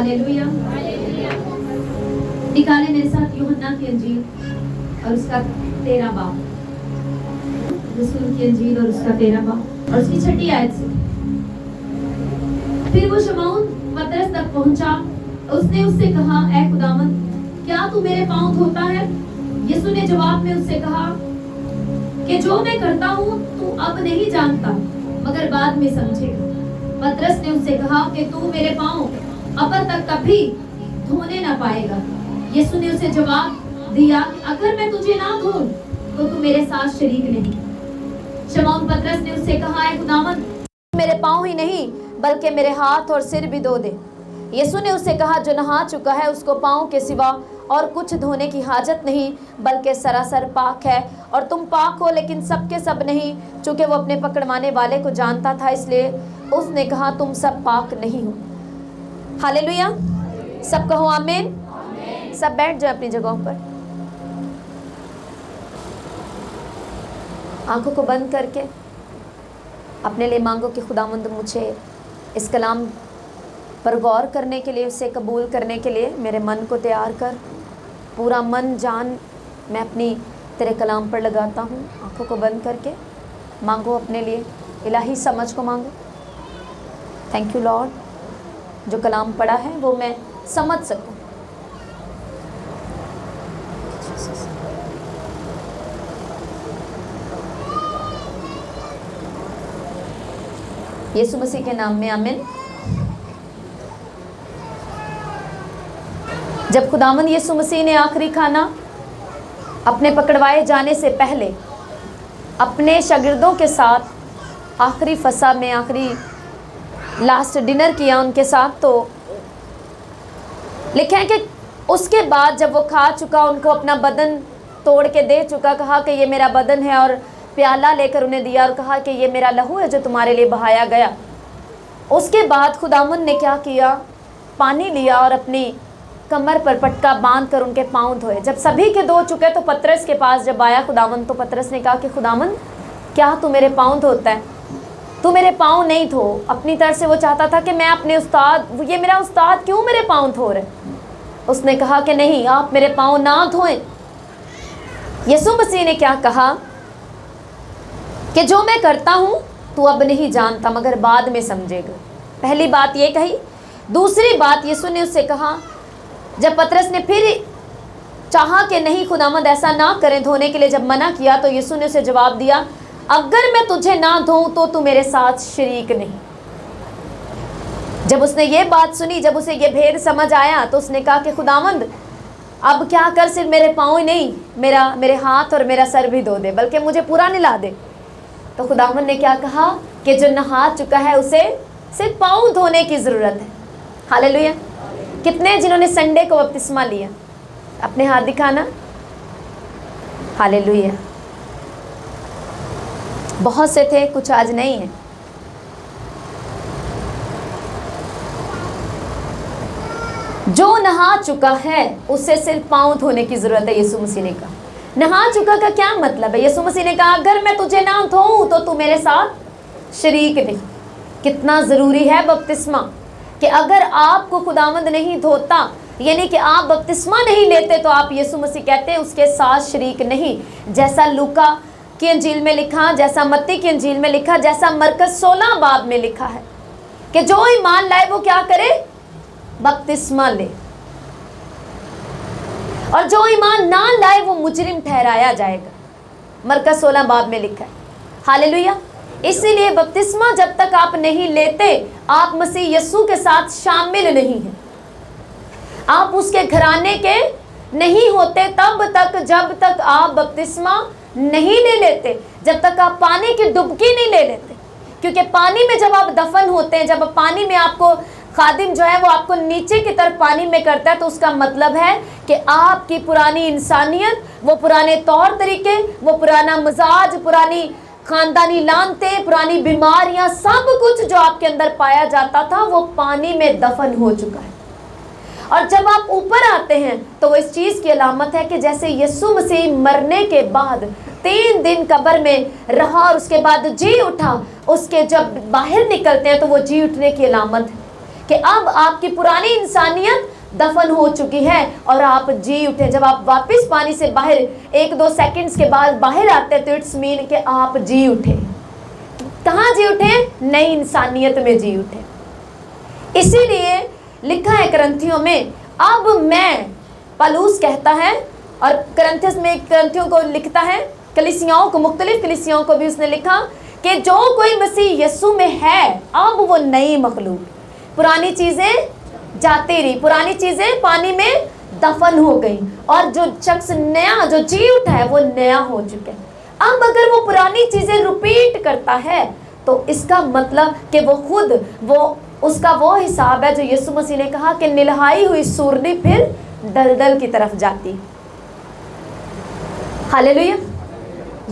Hallelujah. निकाले मेरे साथ यूहन्ना की इंजील और उसका 13 बाब, रसूल की इंजील और उसका 13 बाब और उसकी 6 आयत से। फिर वो शमौन पतरस तक पहुंचा, उसने उससे कहा, ऐ खुदावंद, क्या तू मेरे पांव धोता है? यीशु ने जवाब में उससे कहा कि जो मैं करता हूँ तू अब नहीं जानता, मगर बाद में समझेगा। पतरस ने उससे कहा कि तू मेरे पांव अब तक कभी धोने ना पाएगा। यीशु ने उसे जवाब दिया, अगर मैं तुझे ना धोऊं तो तू मेरे साथ शरीक नहीं। शमौन पतरस ने उससे कहा, ऐ खुदावंद, मेरे पांव ही नहीं बल्कि मेरे हाथ और सिर भी धो दे। यीशु ने उससे कहा, जो नहा चुका है उसको पांव के सिवा और कुछ धोने की हाजत नहीं, बल्कि सरासर पाक है। और तुम पाक हो, लेकिन सबके सब नहीं। चूंकि वो अपने पकड़वाने वाले को जानता था, इसलिए उसने कहा, तुम सब पाक नहीं हो। हालेलुया। सब कहो आमीन। सब बैठ जाए अपनी जगहों पर, आंखों को बंद करके अपने लिए मांगो कि खुदावंद मुझे इस कलाम पर गौर करने के लिए, उसे कबूल करने के लिए मेरे मन को तैयार कर। पूरा मन जान मैं अपनी तेरे कलाम पर लगाता हूँ। आंखों को बंद करके मांगो अपने लिए, इलाही समझ को मांगो। थैंक यू लॉर्ड, जो कलाम पढ़ा है वो मैं समझ सकूँ। यीशु मसीह के नाम में आमीन। जब खुदावंद यीशु मसीह ने आखिरी खाना अपने पकड़वाए जाने से पहले अपने शागिर्दों के साथ आखिरी फसा में आखिरी लास्ट डिनर किया उनके साथ, तो लिखा है कि उसके बाद जब वो खा चुका, उनको अपना बदन तोड़ के दे चुका, कहा कि ये मेरा बदन है, और प्याला लेकर उन्हें दिया और कहा कि ये मेरा लहू है जो तुम्हारे लिए बहाया गया। उसके बाद खुदावंद ने क्या किया, पानी लिया और अपनी कमर पर पटका बांध कर उनके पाँव धोए। जब सभी के धो चुके तो पतरस के पास जब आया खुदावंद, तो पतरस ने कहा कि खुदावंद, क्या तू मेरे पाँव धोता है? तू मेरे पाँव नहीं धो। अपनी तरफ से वो चाहता था कि मैं अपने उस्ताद, ये मेरा उस्ताद क्यों मेरे पाँव धो रहे? उसने कहा कि नहीं, आप मेरे पाँव ना धोएं। यीशु मसीह ने क्या कहा कि जो मैं करता हूँ तू अब नहीं जानता, मगर बाद में समझेगा। पहली बात ये कही। दूसरी बात यीशु ने उससे कहा, जब पतरस ने फिर चाहा कि नहीं खुदावंद ऐसा ना करें, धोने के लिए जब मना किया, तो यीशु ने उसे जवाब दिया, अगर मैं तुझे ना धोऊं तो तू मेरे साथ शरीक नहीं। जब उसने ये बात सुनी, जब उसे ये भेद समझ आया, तो उसने कहा कि खुदावंद अब क्या कर, सिर्फ मेरे पाँव ही नहीं, मेरे हाथ और मेरा सर भी धो दे, बल्कि मुझे पूरा नहला दे। तो खुदावंद ने क्या कहा कि जो नहा चुका है उसे सिर्फ पाँव धोने की ज़रूरत है। हालेलुया। कितने जिन्होंने संडे को बपतिस्मा लिया, अपने हाथ दिखाना। हालेलुया। बहुत से थे, कुछ आज नहीं है। जो नहा चुका है उसे सिर्फ पाँव धोने की जरूरत है, यीशु मसीह ने कहा। नहा चुका का क्या मतलब है? यीशु मसीह ने कहा, अगर मैं तुझे ना धोऊं तो तू मेरे साथ शरीक नहीं। कितना ज़रूरी है बपतिस्मा, कि अगर आपको खुदावंद नहीं धोता, यानी कि आप बपतिस्मा नहीं लेते, तो आप, यीशु मसीह कहते हैं, उसके साथ शरीक नहीं। जैसा लूका की इंजील में लिखा, जैसा मत्ती की इंजील में लिखा, जैसा मरकस 16 बाब में लिखा है कि जो ईमान लाए वो क्या करे? बपतिस्मा ले। और जो ईमान ना लाए वो मुजरिम ठहराया जाएगा। मरकस 16 बाब में लिखा है। हालेलुया। इसीलिए बपतिस्मा जब तक आप नहीं लेते, आप मसीह यीशु के साथ शामिल नहीं हैं। आप उसके घराने के नहीं होते तब तक, जब तक आप बपतिस्मा नहीं ले लेते, जब तक आप पानी की डुबकी नहीं ले लेते। क्योंकि पानी में जब आप दफन होते हैं, जब पानी में आपको खादिम जो है वो आपको नीचे की तरफ पानी में करता है, तो उसका मतलब है कि आपकी पुरानी इंसानियत, वो पुराने तौर तरीके, वो पुराना मजाज, पुरानी खानदानी लानते, पुरानी बीमारियां, सब कुछ जो आपके अंदर पाया जाता था वो पानी में दफन हो चुका है। और जब आप ऊपर आते हैं तो वो इस चीज़ की अलामत है कि जैसे यीशु मसीह मरने के बाद 3 दिन कब्र में रहा और उसके बाद जी उठा, उसके जब बाहर निकलते हैं तो वो जी उठने की अलामत है। कि अब आपकी पुरानी इंसानियत दफन हो चुकी है और आप जी उठे। जब आप वापस पानी से बाहर 1-2 सेकंड्स के बाद बाहर आते हैं तो इट्स मीन कि आप जी उठे। कहाँ जी उठे? नई इंसानियत में जी उठे। इसीलिए लिखा है करंथियों में, अब मैं, पौलुस कहता है, और करंथियों को लिखता है, कलीसियाओं को, मुख्तलिफ कलीसियाओं को भी उसने लिखा कि जो कोई मसीह यीशु में है अब वो नई मखलूक, पुरानी चीजें जाती रही, पुरानी चीजें पानी में दफन हो गई और जो शख्स नया जो जी उठा है वो नया हो चुका है। अब अगर वो पुरानी चीजें रिपीट करता है तो इसका मतलब कि वो खुद उसका वो हिसाब है जो यीशु मसीह ने कहा कि निलहाई हुई सूरनी फिर दलदल की तरफ जाती। हालेलुया।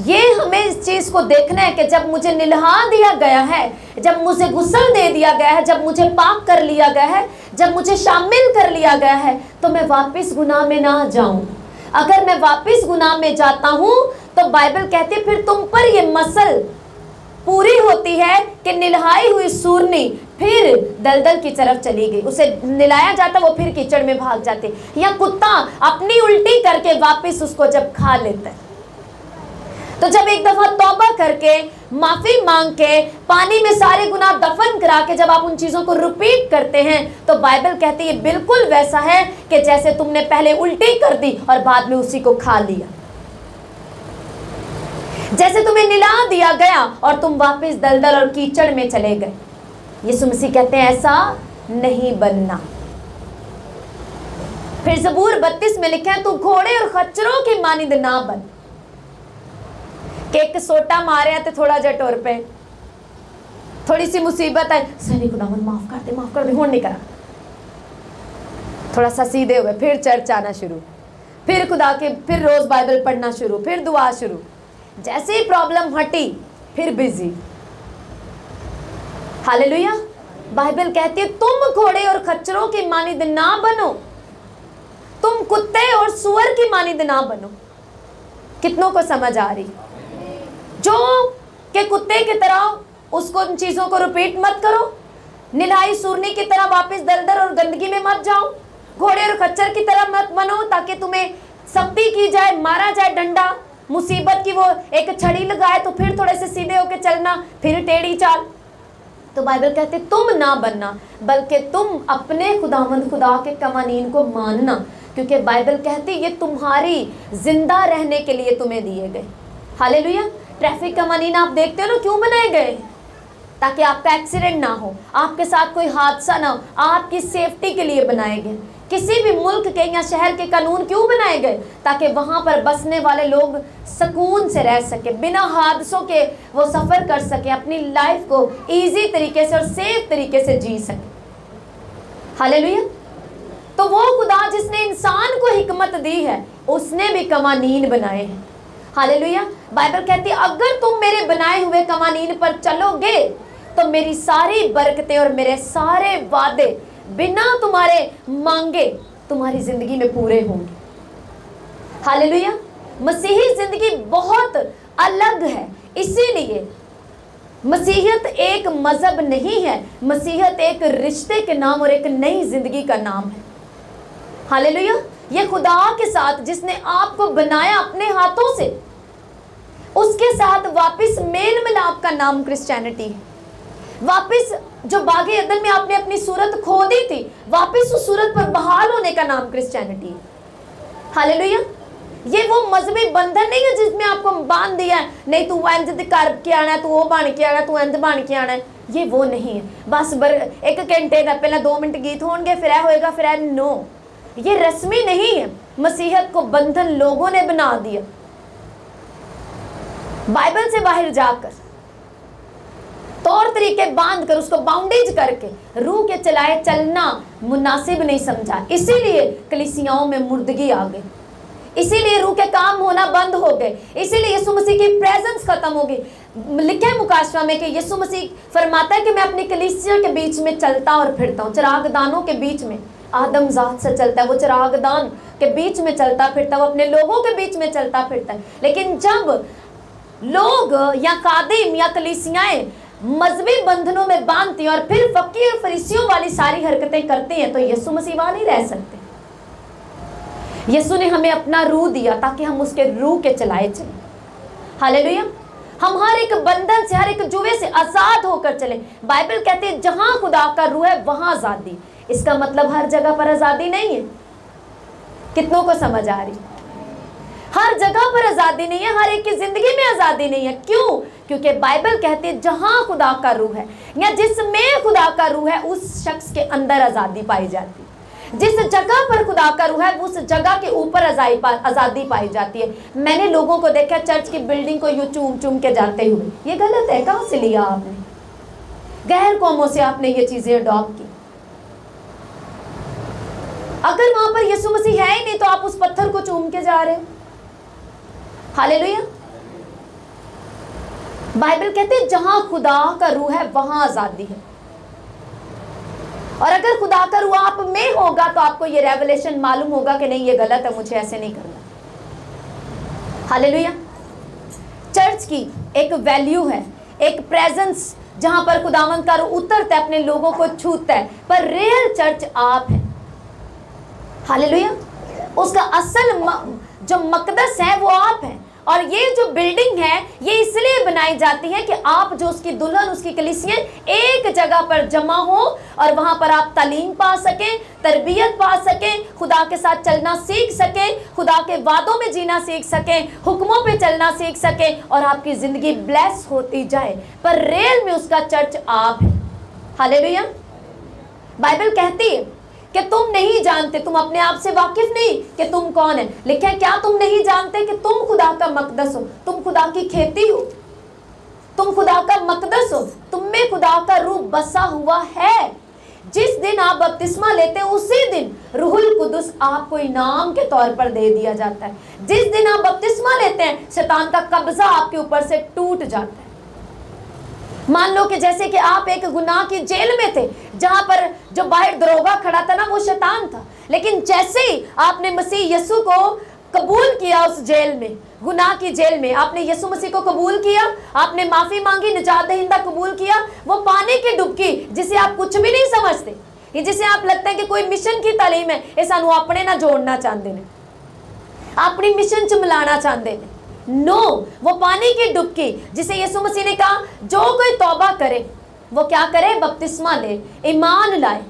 ये हमें इस चीज को देखना है कि जब मुझे निलहा दिया गया है, जब मुझे गुस्ल दे दिया गया है, जब मुझे पाक कर लिया गया है, जब मुझे शामिल कर लिया गया है, तो मैं वापस गुनाह में ना जाऊं। अगर मैं वापस गुनाह में जाता हूं तो बाइबल कहती है फिर तुम पर ये मसल पूरी होती है कि निलहाई हुई सूरनी फिर दलदल की तरफ चली गई। उसे निलाया जाता वो फिर कीचड़ में भाग जाते, या कुत्ता अपनी उल्टी करके वापस उसको जब खा लेता है। तो जब एक दफा तौबा करके माफी मांग के पानी में सारे गुनाह दफन करा के जब आप उन चीजों को रिपीट करते हैं तो बाइबल कहती है बिल्कुल वैसा है कि जैसे तुमने पहले उल्टी कर दी और बाद में उसी को खा लिया, जैसे तुम्हें निला दिया गया और तुम वापस दलदल और कीचड़ में चले गए। यीशु मसीह कहते हैं ऐसा नहीं बनना। फिर ज़बूर 32 में लिखा है, तू घोड़े और खच्चरों की मानिंद ना बन। एक सोटा मारे तो थोड़ा जटोर पे थोड़ी सी मुसीबत है, सही खुदावन माफ कर दे, होने नहीं करा, थोड़ा सा सीधे हुए, फिर चर्च आना शुरू, फिर खुदा के, फिर रोज बाइबल पढ़ना शुरू, फिर दुआ शुरू। जैसे ही प्रॉब्लम हटी फिर बिजी। हालेलुया। बाइबल कहती है तुम घोड़े और खच्चरों की मानिंद ना बनो, तुम कुत्ते और सुअर की मानिंद ना बनो। कितनों को समझ आ रही? जो के कुत्ते की तरह उसको उन चीजों को रिपीट मत करो, निलाई सूरनी की तरह वापस दलदल और गंदगी में मत जाओ, घोड़े और खच्चर की तरह मत बनो ताकि तुम्हें सख्ती की जाए, मारा जाए डंडा, मुसीबत की वो एक छड़ी लगाए तो फिर थोड़े से सीधे होके चलना, फिर टेढ़ी चाल। तो बाइबल कहते तुम ना बनना, बल्कि तुम अपने खुदावंद खुदा के कवानीन को मानना, क्योंकि बाइबल कहती ये तुम्हारी जिंदा रहने के लिए तुम्हें दिए गए। हालेलुया। ट्रैफिक कवानीन आप देखते हो ना क्यों बनाए गए? ताकि आपका एक्सीडेंट ना हो, आपके साथ कोई हादसा ना हो, आपकी सेफ्टी के लिए बनाए गए। किसी भी मुल्क के या शहर के कानून क्यों बनाए गए? ताकि वहाँ पर बसने वाले लोग सुकून से रह सके, बिना हादसों के वो सफ़र कर सके, अपनी लाइफ को इजी तरीके से और सेफ तरीके से जी सके। हालेलुया। तो वो खुदा जिसने इंसान को हिकमत दी है उसने भी कवानीन बनाए हैं। हालेलुया। बाइबल कहती है अगर तुम मेरे बनाए हुए कवानीन पर चलोगे तो मेरी सारी बरकतें और मेरे सारे वादे बिना तुम्हारे मांगे तुम्हारी जिंदगी में पूरे होंगे। हालेलुया। मसीही जिंदगी बहुत अलग है, इसीलिए मसीहत एक मजहब नहीं है, मसीहत एक रिश्ते के नाम और एक नई जिंदगी का नाम है। हालेलुया। ये खुदा के साथ जिसने आपको बनाया अपने हाथों से, उसके साथ वापस मेल मिलाप का नाम क्रिश्चियनिटी है। वापस जो बागे अदन में आपने अपनी सूरत खो दी थी, वापस उस सूरत पर बहाल होने का नाम क्रिश्चियनिटी है। हालेलुया। ये वो मजहबी बंधन नहीं है जिसमें आपको बांध दिया है, नहीं तू इंज कर के आना है, तू वो बन के आना, तू इंज बन के आना है। ये वो नहीं है बस एक घंटे का पहले 2 मिनट गीत होंगे, फिर होएगा, फिर नो, ये रस्मी नहीं है। मसीहत को बंधन लोगों ने बना दिया। बाइबल से बाहर जाकर तौर तरीके बांध कर उसको बाउंडेज करके रूह के चलाए चलना मुनासिब नहीं समझा। इसीलिए कलीसियाओं में मुर्दगी आ गई, इसीलिए रूह के काम होना बंद हो गए, इसीलिए यीशु मसीह की प्रेजेंस खत्म हो गई। लिखा है मुकाशवा में कि यीशु मसीह फरमाता है कि मैं अपनी कलीसिया के बीच में चलता और फिरता हूँ, चिरागदानों के बीच में। आदम जात से चलता है, वो चिरागदान के बीच में चलता फिरता, वो अपने लोगों के बीच में चलता फिरता है। लेकिन जब लोग या कादिम या कलीसियाएं मजहबी बंधनों में बांधती हैं और फिर फकीर और फरीसियों वाली सारी हरकतें करती हैं, तो यीशु मसीह वहां नहीं रह सकते। यीशु ने हमें अपना रूह दिया ताकि हम उसके रूह के चलाए चलें। हालेलुया। हम हर एक बंधन से, हर एक जुए से आजाद होकर चले। बाइबल कहती है जहां खुदा का रूह है वहां आजादी। इसका मतलब हर जगह पर आजादी नहीं है। कितनों को समझ आ रही? हर जगह पर आजादी नहीं है, हर एक की जिंदगी में आजादी नहीं है। क्यों? क्योंकि बाइबल कहती है जहां खुदा का रूह है या जिसमें खुदा का रूह है उस शख्स के अंदर आजादी पाई जाती है। जिस जगह पर खुदा का रूह है उस जगह के ऊपर आजादी पाई जाती है। मैंने लोगों को देखा चर्च की बिल्डिंग को यूं चूम चूम के जाते हुए। ये गलत है। कहां से लिया आपने? गैर कौमों से आपने ये चीजें अडॉप्ट की। अगर वहां पर यीशु मसीह है ही नहीं तो आप उस पत्थर को चूम के जा रहे हो। हालेलुया। बाइबल कहते हैं जहां खुदा का रूह है वहां आजादी है। और अगर खुदा का रूह आप में होगा तो आपको ये रेवलेशन मालूम होगा कि नहीं, ये गलत है, मुझे ऐसे नहीं करना। हालेलुया। चर्च की एक वैल्यू है, एक प्रेजेंस, जहां पर खुदावंद का रूह उतरता है, अपने लोगों को छूता है। पर रियल चर्च आप है। हालेलुया। उसका असल जो मकदस है वो आप है। और ये जो बिल्डिंग है ये इसलिए बनाई जाती है कि आप जो उसकी दुल्हन, उसकी कलीसियां एक जगह पर जमा हो और वहां पर आप तालीम पा सकें, तरबियत पा सकें, खुदा के साथ चलना सीख सकें, खुदा के वादों में जीना सीख सकें, हुक्मों पे चलना सीख सकें और आपकी जिंदगी ब्लेस होती जाए। पर रियल में उसका चर्च आप है। हालेलुया। बाइबल कहती है कि तुम नहीं जानते, तुम अपने आप से वाकिफ नहीं कि तुम कौन है। लिखा है क्या तुम नहीं जानते कि तुम खुदा का मकदस हो, तुम खुदा की खेती हो, तुम खुदा का मकदस हो, तुम में खुदा का रूह बसा हुआ है। जिस दिन आप बपतिस्मा लेते हो उसी दिन रूहुल कुदुस आपको इनाम के तौर पर दे दिया जाता है। जिस दिन आप बपतिस्मा लेते हैं शैतान का कब्जा आपके ऊपर से टूट जाता है। मान लो कि जैसे कि आप एक गुनाह की जेल में थे, जहां पर जो बाहर दरोगा खड़ा था ना वो शैतान था। लेकिन जैसे ही आपने मसीह यीशु को कबूल किया, उस जेल में, गुनाह की जेल में आपने यीशु मसीह को कबूल किया, आपने माफी मांगी, निजात दहिंदा कबूल किया, वो पानी की डुबकी जिसे आप कुछ भी नहीं समझते, ये जिसे आप लगता है कि कोई मिशन की तालीम है, ये सानू अपने ना जोड़ना चाहते ने, अपनी मिशन च मिलाना चाहते ने। नो, वो पानी की डुबकी जिसे यीशु मसीह ने कहा जो कोई तौबा करे वो क्या करे? बपतिस्मा ले, ईमान लाए।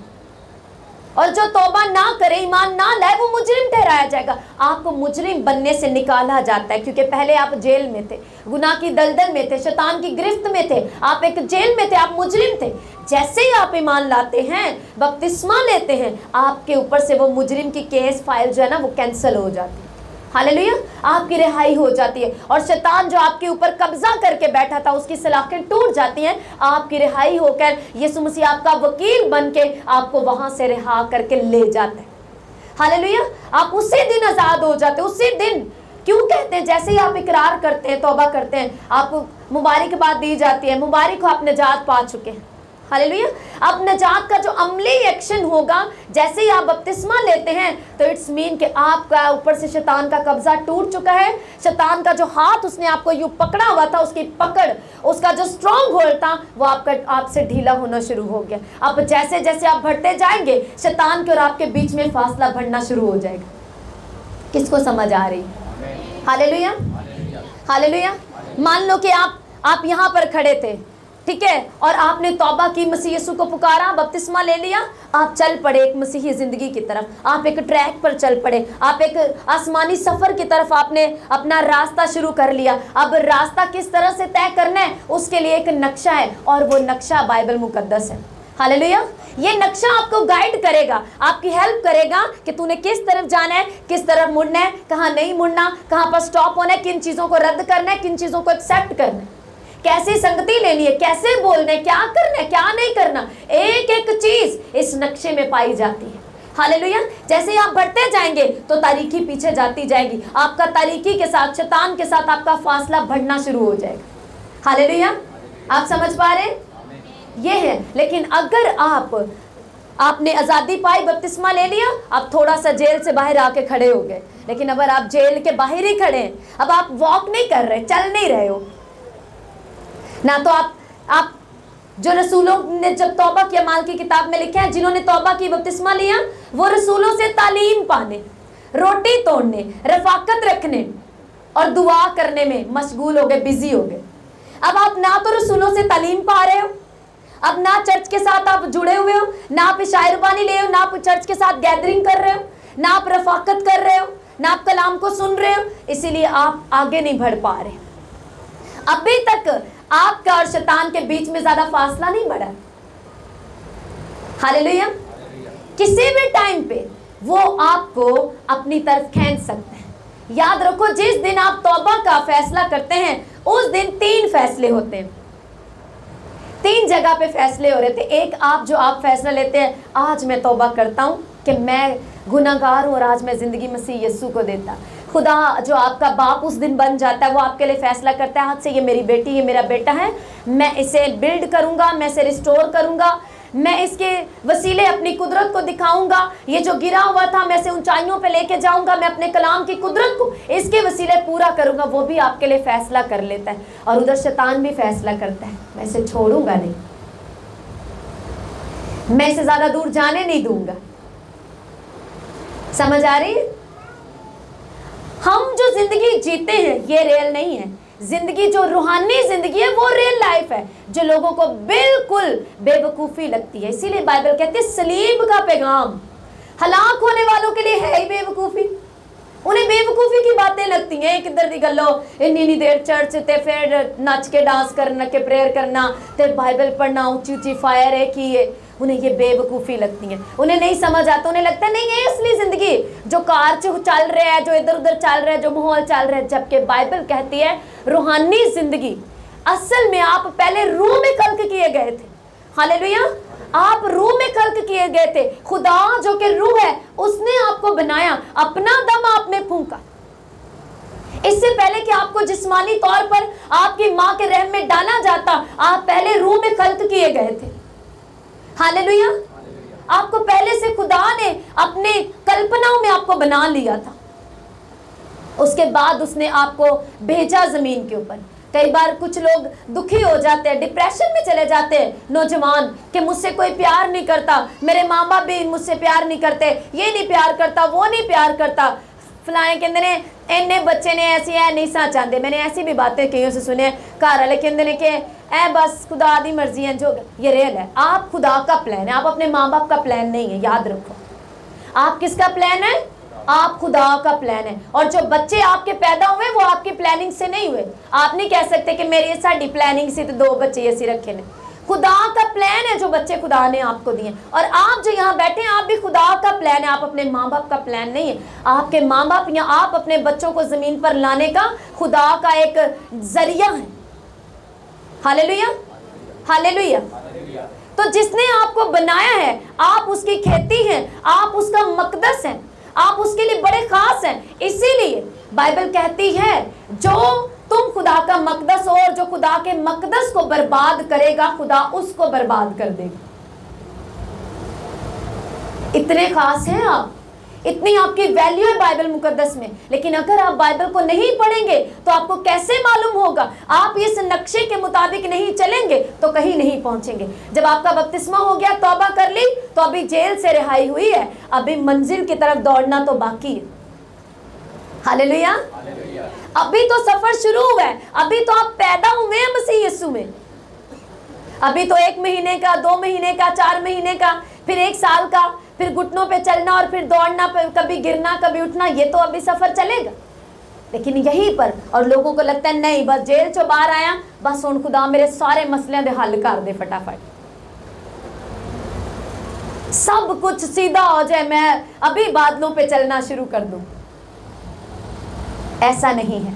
और जो तौबा ना करे, ईमान ना लाए, वो मुजरिम ठहराया जाएगा। आपको मुजरिम बनने से निकाला जाता है क्योंकि पहले आप जेल में थे, गुनाह की दलदल में थे, शैतान की गिरफ्त में थे, आप एक जेल में थे, आप मुजरिम थे। जैसे ही आप ईमान लाते हैं, बपतिस्मा लेते हैं, आपके ऊपर से वो मुजरिम की केस फाइल जो है ना वो कैंसिल हो जाती है। हालेलुया। आपकी रिहाई हो जाती है और शैतान जो आपके ऊपर कब्जा करके बैठा था उसकी सलाखें टूट जाती हैं। आपकी रिहाई होकर यीशु मसीह आपका वकील बन के आपको वहां से रिहा करके ले जाते हैं। हालेलुया। आप उसी दिन आजाद हो जाते हैं, उसी दिन। क्यों कहते हैं? जैसे ही आप इकरार करते हैं, तौबा करते हैं, आपको मुबारकबाद दी जाती है, मुबारक हो आप निजात पा चुके हैं। हालेलुया। अब निजात का जो अमली एक्शन होगा, जैसे ही आप बपतिस्मा लेते हैं तो इट्स मीन कि आपका ऊपर से शैतान का कब्जा टूट चुका है। शैतान का जो हाथ उसने आपको यूं पकड़ा हुआ था, उसकी पकड़, उसका जो स्ट्रॉन्ग होल्ड था वो आपसे ढीला होना शुरू हो गया। अब जैसे जैसे आप बढ़ते जाएंगे शैतान के और आपके बीच में फासला बढ़ना शुरू हो जाएगा। किसको समझ आ रही? हालेलुया। हालेलुया। मान लो कि आप यहाँ पर खड़े थे, ठीक है, और आपने तौबा की, मसीह यीशु को पुकारा, बपतिस्मा ले लिया, आप चल पड़े एक मसीही जिंदगी की तरफ, आप एक ट्रैक पर चल पड़े, आप एक आसमानी सफर की तरफ आपने अपना रास्ता शुरू कर लिया। अब रास्ता किस तरह से तय करना है उसके लिए एक नक्शा है और वो नक्शा बाइबल मुकद्दस है। हालेलुया। ये नक्शा आपको गाइड करेगा, आपकी हेल्प करेगा कि तूने किस तरफ जाना है, किस तरफ मुड़ना है, कहाँ नहीं मुड़ना, कहाँ पर स्टॉप होना है, किन चीज़ों को रद्द करना है, किन चीज़ों को एक्सेप्ट करना है, कैसी संगति लेनी है, कैसे बोलना है, क्या करना है, क्या नहीं करना। एक एक चीज इस नक्शे में पाई जाती है। हालेलुया। जैसे ही आप बढ़ते जाएंगे तो तारीकी पीछे जाती जाएगी, आपका तारीकी के साथ, शैतान के साथ आपका फासला बढ़ना शुरू हो जाएगा। हालेलुया। आप समझ पा रहे हैं? ये है। लेकिन अगर आपने आज़ादी पाई, बपतिस्मा ले लिया, आप थोड़ा सा जेल से बाहर आके खड़े हो गए। लेकिन अगर आप जेल के बाहर ही खड़े हैं, अब आप वॉक नहीं कर रहे, चल नहीं रहे हो ना, तो आप जो रसूलों ने जब तौबा किया, माल की किताब में लिखा है, जिन्होंने तौबा की, बपतिस्मा लिया, वो रसूलों से तालीम पाने, रोटी तोड़ने, रफाकत रखने और दुआ करने में मशगूल हो गए, बिजी हो गए। अब आप ना तो रसूलों से तालीम पा रहे हो, अब ना चर्च के साथ आप जुड़े हुए हो, ना आप शायरबानी ले हो, ना आप चर्च के साथ गैदरिंग कर रहे हो, ना आप रफाकत कर रहे हो, ना आप कलाम को सुन रहे हो, इसीलिए आप आगे नहीं बढ़ पा रहे। अभी तक आपका और शैतान के बीच में ज्यादा फासला नहीं बढ़ा। हालेलुया। किसी भी टाइम पे वो आपको अपनी तरफ खींच सकते हैं। याद रखो, जिस दिन आप तौबा का फैसला करते हैं उस दिन 3 फैसले होते हैं। 3 जगह पे फैसले हो रहे थे। एक, आप फैसला लेते हैं, आज मैं तौबा करता हूं कि मैं गुनाहगार हूं और आज मैं जिंदगी मसीह यीशु को देता। खुदा जो आपका बाप उस दिन बन जाता है, वो आपके लिए फैसला करता है, आज से ये मेरी बेटी, ये मेरा बेटा है, मैं इसे बिल्ड करूंगा, मैं इसे रिस्टोर करूंगा, मैं इसके वसीले अपनी कुदरत को दिखाऊंगा, ये जो गिरा हुआ था मैं इसे ऊंचाइयों पे लेके जाऊंगा, मैं अपने कलाम की कुदरत को इसके वसीले पूरा करूंगा। वो भी आपके लिए फैसला कर लेता है। और उधर शैतान भी फैसला करता है, मैं इसे छोड़ूंगा नहीं, मैं इसे ज्यादा दूर जाने नहीं दूंगा। समझ आ रही है? हम जो जिंदगी जीते हैं ये रियल नहीं है। जिंदगी जो रूहानी जिंदगी है वो रियल लाइफ है, जो लोगों को बिल्कुल बेवकूफ़ी लगती है। इसीलिए बाइबल कहती है सलीब का पैगाम हलाक होने वालों के लिए है ही बेवकूफ़ी। उन्हें बेवकूफ़ी की बातें लगती हैं। एक इधर दी गलो इन्नी देर चर्च ते फिर नच के डांस करना के प्रेयर करना ते बाइबल पढ़ना, ऊंची ऊंची फायर है कि ये, उन्हें ये बेवकूफ़ी लगती है। उन्हें नहीं समझ आता, उन्हें लगता है नहीं ये असली ज़िंदगी जो कार चल रहा है, जो इधर उधर चल रहा है, जो माहौल चल रहा है। जबकि बाइबल कहती है रूहानी ज़िंदगी असल में आप पहले रूह में खल्क किए गए थे। हालेलुया। आप रूह में खल्क किए गए थे। खुदा जो कि रूह है उसने आपको बनाया, अपना दम आप में फूंका। इससे पहले कि आपको जिस्मानी तौर पर आपकी माँ के रहम में डाला जाता, आप पहले रूह में खल्क किए गए थे। हालेलुया। आपको पहले से खुदा ने अपने कल्पनाओं में आपको बना लिया था। उसके बाद उसने आपको भेजा जमीन के ऊपर। कई बार कुछ लोग दुखी हो जाते हैं, डिप्रेशन में चले जाते हैं नौजवान, कि मुझसे कोई प्यार नहीं करता, मेरे माँ बाप भी मुझसे प्यार नहीं करते, ये नहीं प्यार करता, वो नहीं प्यार करता, फलाए कहते ने इन्ने बच्चे ने ऐसी है नहीं सा चाहते। मैंने ऐसी भी बातें कईयों से सुने, घर वाले कहते ने कि ए बस खुदा दी मर्जी है जो। ये रियल है। आप खुदा का प्लान है, आप अपने माँ बाप का प्लान नहीं है। याद रखो, आप किसका प्लान है? आप खुदा का प्लान है। और जो बच्चे आपके पैदा हुए वो आपकी प्लानिंग से नहीं हुए। आप नहीं कह सकते कि मेरी साड़ी प्लानिंग से तो 2 बच्चे ऐसे रखे ने। खुदा का प्लान है जो बच्चे खुदा ने आपको दिए। और आप जो यहाँ बैठे हैं, आप भी खुदा का प्लान है, आप अपने माँ बाप का प्लान नहीं है। आपके माँ बाप या आप अपने बच्चों को जमीन पर लाने का खुदा का एक जरिया है। Hallelujah, hallelujah. तो जिसने आपको बनाया है, आप उसकी खेती हैं, आप उसका मकदस हैं, आप उसके लिए बड़े खास हैं। इसीलिए बाइबल कहती है जो तुम खुदा का मकदस हो, और जो खुदा के मकदस को बर्बाद करेगा खुदा उसको बर्बाद कर देगा। इतने खास हैं आप, इतनी आपकी वैल्यू है बाइबल मुकद्दस में। लेकिन अगर आप बाइबल को नहीं पढ़ेंगे तो आपको कैसे मालूम होगा? आप इस नक्शे के मुताबिक नहीं चलेंगे तो कहीं नहीं पहुंचेंगे। जब आपका बपतिस्मा हो गया, तौबा कर ली, तो अभी जेल से रिहाई हुई है, अभी मंजिल की तरफ दौड़ना तो बाकी है। हालेलुया। अभी तो सफर शुरू हुआ है, अभी तो आप पैदा हुए हैं मसीह यीशु में। अभी तो 1 महीने का, 2 महीने का, 4 महीने का, फिर 1 साल का, फिर घुटनों पे चलना और फिर दौड़ना, कभी गिरना कभी उठना, ये तो अभी सफर चलेगा। लेकिन यहीं पर और लोगों को लगता है नहीं बस जेल चो बाहर आया, बस हुण खुदा मेरे सारे मसलियां दे हल कर दे, फटाफट सब कुछ सीधा हो जाए, मैं अभी बादलों पे चलना शुरू कर दूं। ऐसा नहीं है।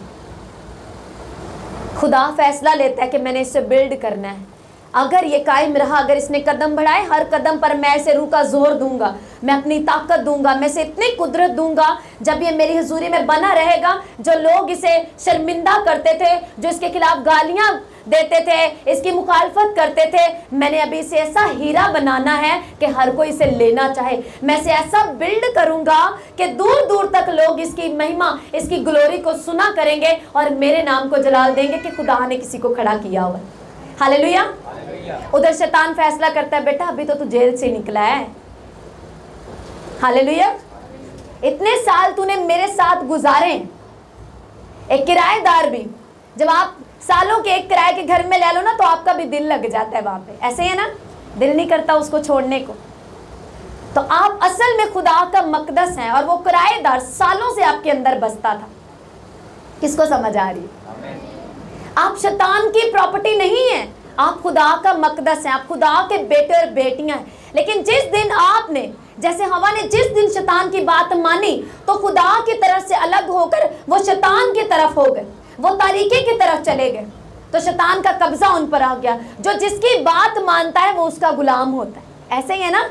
खुदा फैसला लेता है कि मैंने इसे बिल्ड करना है। अगर ये कायम रहा, अगर इसने कदम बढ़ाए, हर कदम पर मैं इसे रूह का जोर दूंगा, मैं अपनी ताकत दूंगा, मैं इसे इतनी कुदरत दूंगा। जब ये मेरी हुजूरी में बना रहेगा, जो लोग इसे शर्मिंदा करते थे, जो इसके खिलाफ गालियां देते थे, इसकी मुखालफत करते थे, मैंने अभी इसे ऐसा हीरा बनाना है कि हर कोई इसे लेना चाहे। मैं इसे ऐसा बिल्ड करूंगा कि दूर दूर तक लोग इसकी महिमा, इसकी ग्लोरी को सुना करेंगे और मेरे नाम को जलाल देंगे कि खुदा ने किसी को खड़ा किया हुआ है। हालेलुया। उधर शैतान फैसला करता है, बेटा अभी तो तू जेल से निकला है, हालेलुया, इतने साल तूने मेरे साथ गुजारे। एक किराएदार भी, जब आप सालों के एक किराए के घर में ले लो ना, तो आपका भी दिल लग जाता है वहां पे, ऐसे ही है ना, दिल नहीं करता उसको छोड़ने को। तो आप असल में खुदा का मकदस हैं, और वो किराएदार सालों से आपके अंदर बसता था। किसको समझ आ रही है? आप शैतान की प्रॉपर्टी नहीं है, आप खुदा का मकदस हैं, आप खुदा के बेटे और बेटियां हैं। लेकिन जिस दिन आपने, जैसे हवा ने जिस दिन शैतान की बात मानी, तो खुदा की तरफ से अलग होकर वो शैतान की तरफ हो गए, वो तारीकी की तरफ चले गए, तो शैतान का कब्जा उन पर आ गया। जो जिसकी बात मानता है वो उसका गुलाम होता है, ऐसे ही है ना।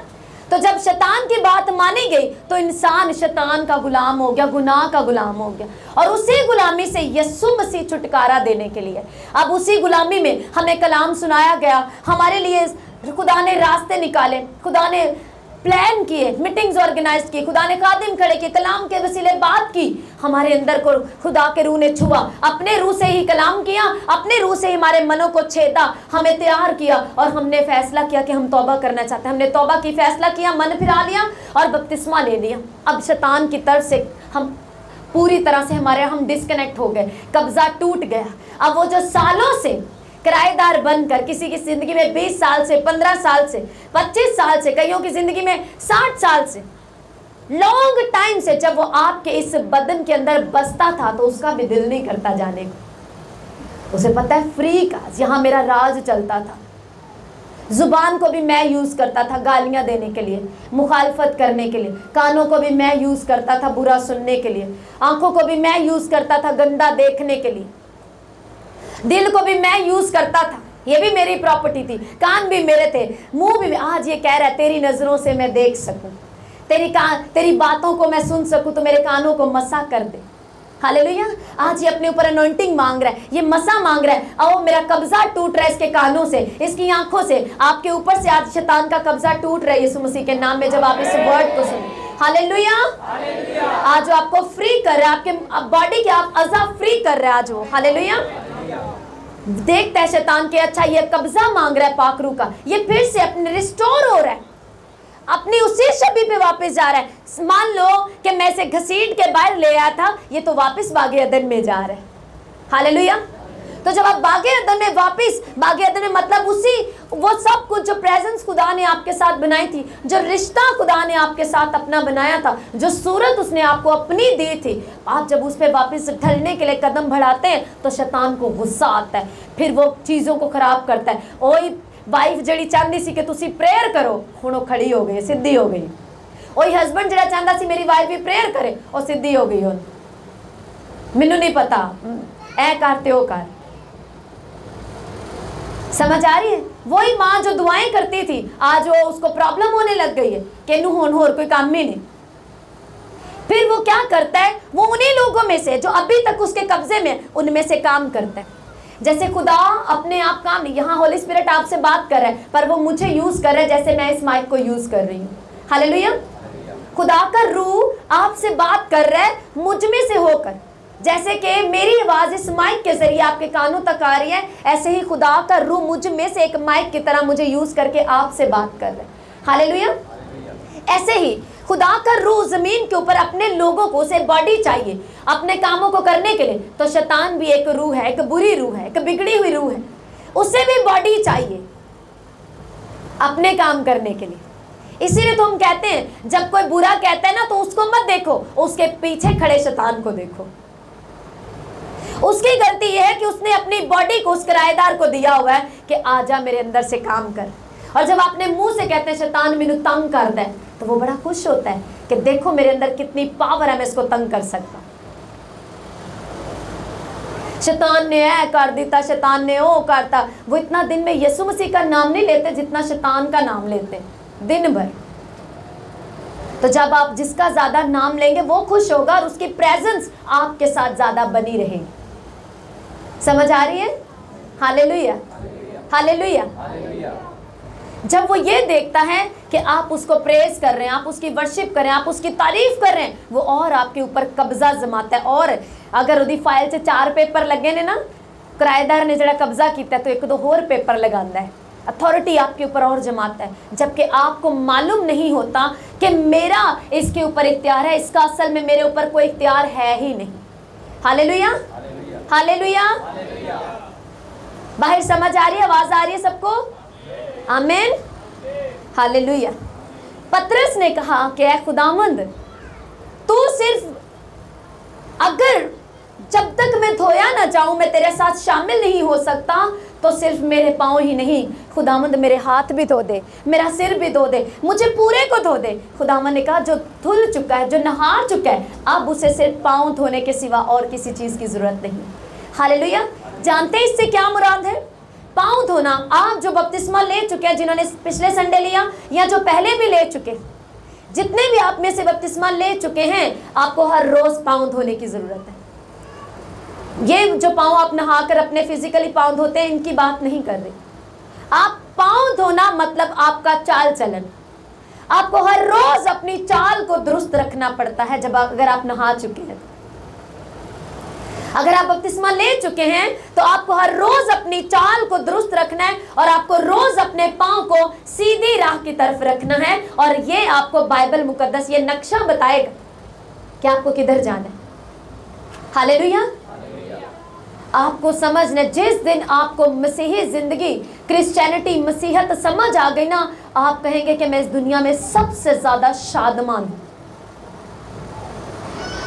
तो जब शैतान की बात मानी गई तो इंसान शैतान का गुलाम हो गया, गुनाह का गुलाम हो गया, और उसी गुलामी से यीशु मसीह छुटकारा देने के लिए, अब उसी गुलामी में हमें कलाम सुनाया गया, हमारे लिए खुदा ने रास्ते निकाले, खुदा ने प्लान किए, मीटिंग्स ऑर्गेनाइज की, खुदा ने खादिम खड़े किए, कलाम के वसीले बात की, हमारे अंदर को खुदा के रूह ने छुआ, अपने रूह से ही कलाम किया, अपने रूह से ही हमारे मनों को छेदा, हमें तैयार किया, और हमने फैसला किया कि हम तौबा करना चाहते हैं। हमने तौबा की, फैसला किया, मन फिरा लिया और बपतिस्मा ले लिया। अब शैतान की तरफ से हम पूरी तरह से हम डिस्कनेक्ट हो गए, कब्जा टूट गया। अब वो जो सालों से किराएदार बनकर किसी की जिंदगी में 20 साल से, 15 साल से, 25 साल से, कईयों की जिंदगी में 60 साल से, लॉन्ग टाइम से जब वो आपके इस बदन के अंदर बसता था, तो उसका भी दिल नहीं करता जाने को। उसे पता है फ्री का यहाँ मेरा राज चलता था। जुबान को भी मैं यूज करता था गालियां देने के लिए, मुखालफत करने के लिए, कानों को भी मैं यूज करता था बुरा सुनने के लिए, आंखों को भी मैं यूज करता था गंदा देखने के लिए, दिल को भी मैं यूज करता था, ये भी मेरी प्रॉपर्टी थी, कान भी मेरे थे, मुंह भी। आज ये कह रहा है तेरी नजरों से मैं देख सकूं, तेरी बातों को मैं सुन सकूं, तो मेरे कानों को मसा कर दे। हालेलुया। आज ये अपने ऊपर अनॉइंटिंग मांग रहा है, ये मसा मांग रहा है, आओ मेरा कब्जा टूट रहा है इसके कानों से, इसकी आंखों से, आपके ऊपर से आज शैतान का कब्जा टूट रहा है यीशु मसीह के नाम में, जब आप इस वर्ड को सुने। हालेलुया। आज वो आपको फ्री कर रहा है, आपके बॉडी के आप अज़ा फ्री कर रहा है आज वो। हालेलुया। देखता है शैतान के, अच्छा ये कब्जा मांग रहा है पाकरू का, ये फिर से अपने रिस्टोर हो रहा है, अपनी उसी छवि पे वापस जा रहा है। मान लो कि मैं इसे घसीट के बाहर ले आया था, ये तो वापस बागे अदन में जा रहा है। हालेलुया। तो जब आप बागे अदन में वापस, बागे अदन में मतलब उसी वो सब कुछ जो प्रेजेंस खुदा ने आपके साथ बनाई थी, जो रिश्ता खुदा ने आपके साथ अपना बनाया था, जो सूरत उसने आपको अपनी दी थी, आप जब उस पर वापस ढलने के लिए कदम बढ़ाते हैं तो शैतान को गुस्सा आता है, फिर वो चीज़ों को खराब करता है। ओए वाइफ जड़ी चाहती सी कि तुसी प्रेयर करो, हुण वो खड़ी हो गई, सीधी हो गई। ओए हस्बैंड जड़ा चाहता सी मेरी वाइफ भी प्रेयर करे, और सीधी हो गई। हुण मैनू नहीं पता, ऐ करते हो कर। समझ आ रही है? वही माँ जो दुआएं करती थी, आज वो उसको प्रॉब्लम होने लग गई है कि नू हुण होर कोई काम ही नहीं। फिर वो क्या करता है, वो उन्हीं लोगों में से जो अभी तक उसके कब्जे में, उनमें से काम करता है। जैसे खुदा अपने आप काम नहीं, यहाँ होली स्पिरिट आपसे बात कर रहा है, पर वो मुझे यूज कर रहा है जैसे मैं इस माइक को यूज कर रही हूँ। हालेलुया। खुदा का रूह आपसे बात कर रहा है मुझ में से होकर, जैसे कि मेरी आवाज इस माइक के जरिए आपके कानों तक आ रही है, ऐसे ही खुदा का रूह मुझ में से एक माइक की तरह मुझे यूज करके आपसे बात कर रहा है। हालेलुया। ऐसे ही खुदा का रूह जमीन के ऊपर अपने लोगों को, उसे बॉडी चाहिए अपने कामों को करने के लिए, तो शैतान भी एक रूह है, एक बुरी रूह है, एक बिगड़ी हुई रूह है, उसे भी बॉडी चाहिए अपने काम करने के लिए। इसीलिए तो हम कहते हैं जब कोई बुरा कहता है ना, तो उसको मत देखो, उसके पीछे खड़े शैतान को देखो। उसकी गलती यह है कि उसने अपनी बॉडी को उस किराएदार को दिया हुआ है कि आजा मेरे अंदर से काम कर, और जब अपने मुंह से कहते हैं शैतान मैनू तंग कर दे, तो वो बड़ा खुश होता है कि देखो मेरे अंदर कितनी पावर है, मैं इसको तंग कर सकता। शैतान ने ऐ कर दिता, शैतान ने ओ करता, वो इतना दिन में यीशु मसीह का नाम नहीं लेते जितना शैतान का नाम लेते दिन भर। तो जब आप जिसका ज्यादा नाम लेंगे वो खुश होगा, और उसकी प्रेजेंस आपके साथ ज्यादा बनी रहेगी। समझ आ रही है? Hallelujah, hallelujah. जब वो ये देखता है कि आप उसको प्रेज कर रहे हैं, आप उसकी वर्शिप कर रहे हैं, आप उसकी तारीफ कर रहे हैं, वो और आपके ऊपर कब्जा जमाता है। और अगर उदी फाइल से 4 पेपर लगे ने ना, किराएदार ने जरा कब्जा किया तो 1-2 होर पेपर लगाता है अथॉरिटी आपके ऊपर और जमाता है, जबकि आपको मालूम नहीं होता कि मेरा इसके ऊपर इख्तियार है, इसका असल में मेरे ऊपर कोई इख्तियार है ही नहीं। Hallelujah, hallelujah. बाहर समझ आ रही है, आवाज आ रही है सबको? आमीन, हालेलुया। पतरस ने कहा कि ऐ खुदावंद, तू सिर्फ अगर जब तक मैं धोया ना जाऊं मैं तेरे साथ शामिल नहीं हो सकता, तो सिर्फ मेरे पाँव ही नहीं खुदावंद, मेरे हाथ भी धो दे, मेरा सिर भी धो दे, मुझे पूरे को धो दे। खुदावंद ने कहा जो धुल चुका है, जो नहा चुका है, अब उसे सिर्फ पाँव धोने के सिवा और किसी चीज़ की ज़रूरत नहीं। हालेलुया। जानते हैं इससे क्या मुराद है? पाँव धोना। आप जो बपतिस्मा ले चुके हैं, जिन्होंने पिछले संडे लिया या जो पहले भी ले चुके, जितने भी आप में से बपतिस्मा ले चुके हैं, आपको हर रोज़ पाँव धोने की ज़रूरत है। ये जो पाँव आप नहाकर अपने फिजिकली पाँव धोते हैं, इनकी बात नहीं कर रही। आप पाँव धोना मतलब आपका चाल चलन, आपको हर रोज अपनी चाल को दुरुस्त रखना पड़ता है। जब अगर आप नहा चुके हैं, अगर आप बपतिस्मा ले चुके हैं, तो आपको हर रोज अपनी चाल को दुरुस्त रखना है और आपको रोज अपने पाँव को सीधी राह की तरफ रखना है। और ये आपको बाइबल मुकद्दस ये नक्शा बताएगा कि आपको किधर जाना है। हालेलुया। आपको समझना, जिस दिन आपको मसीही जिंदगी, क्रिश्चियनिटी, मसीहत समझ आ गई ना, आप कहेंगे कि मैं इस दुनिया में सबसे ज्यादा शादमान हूं।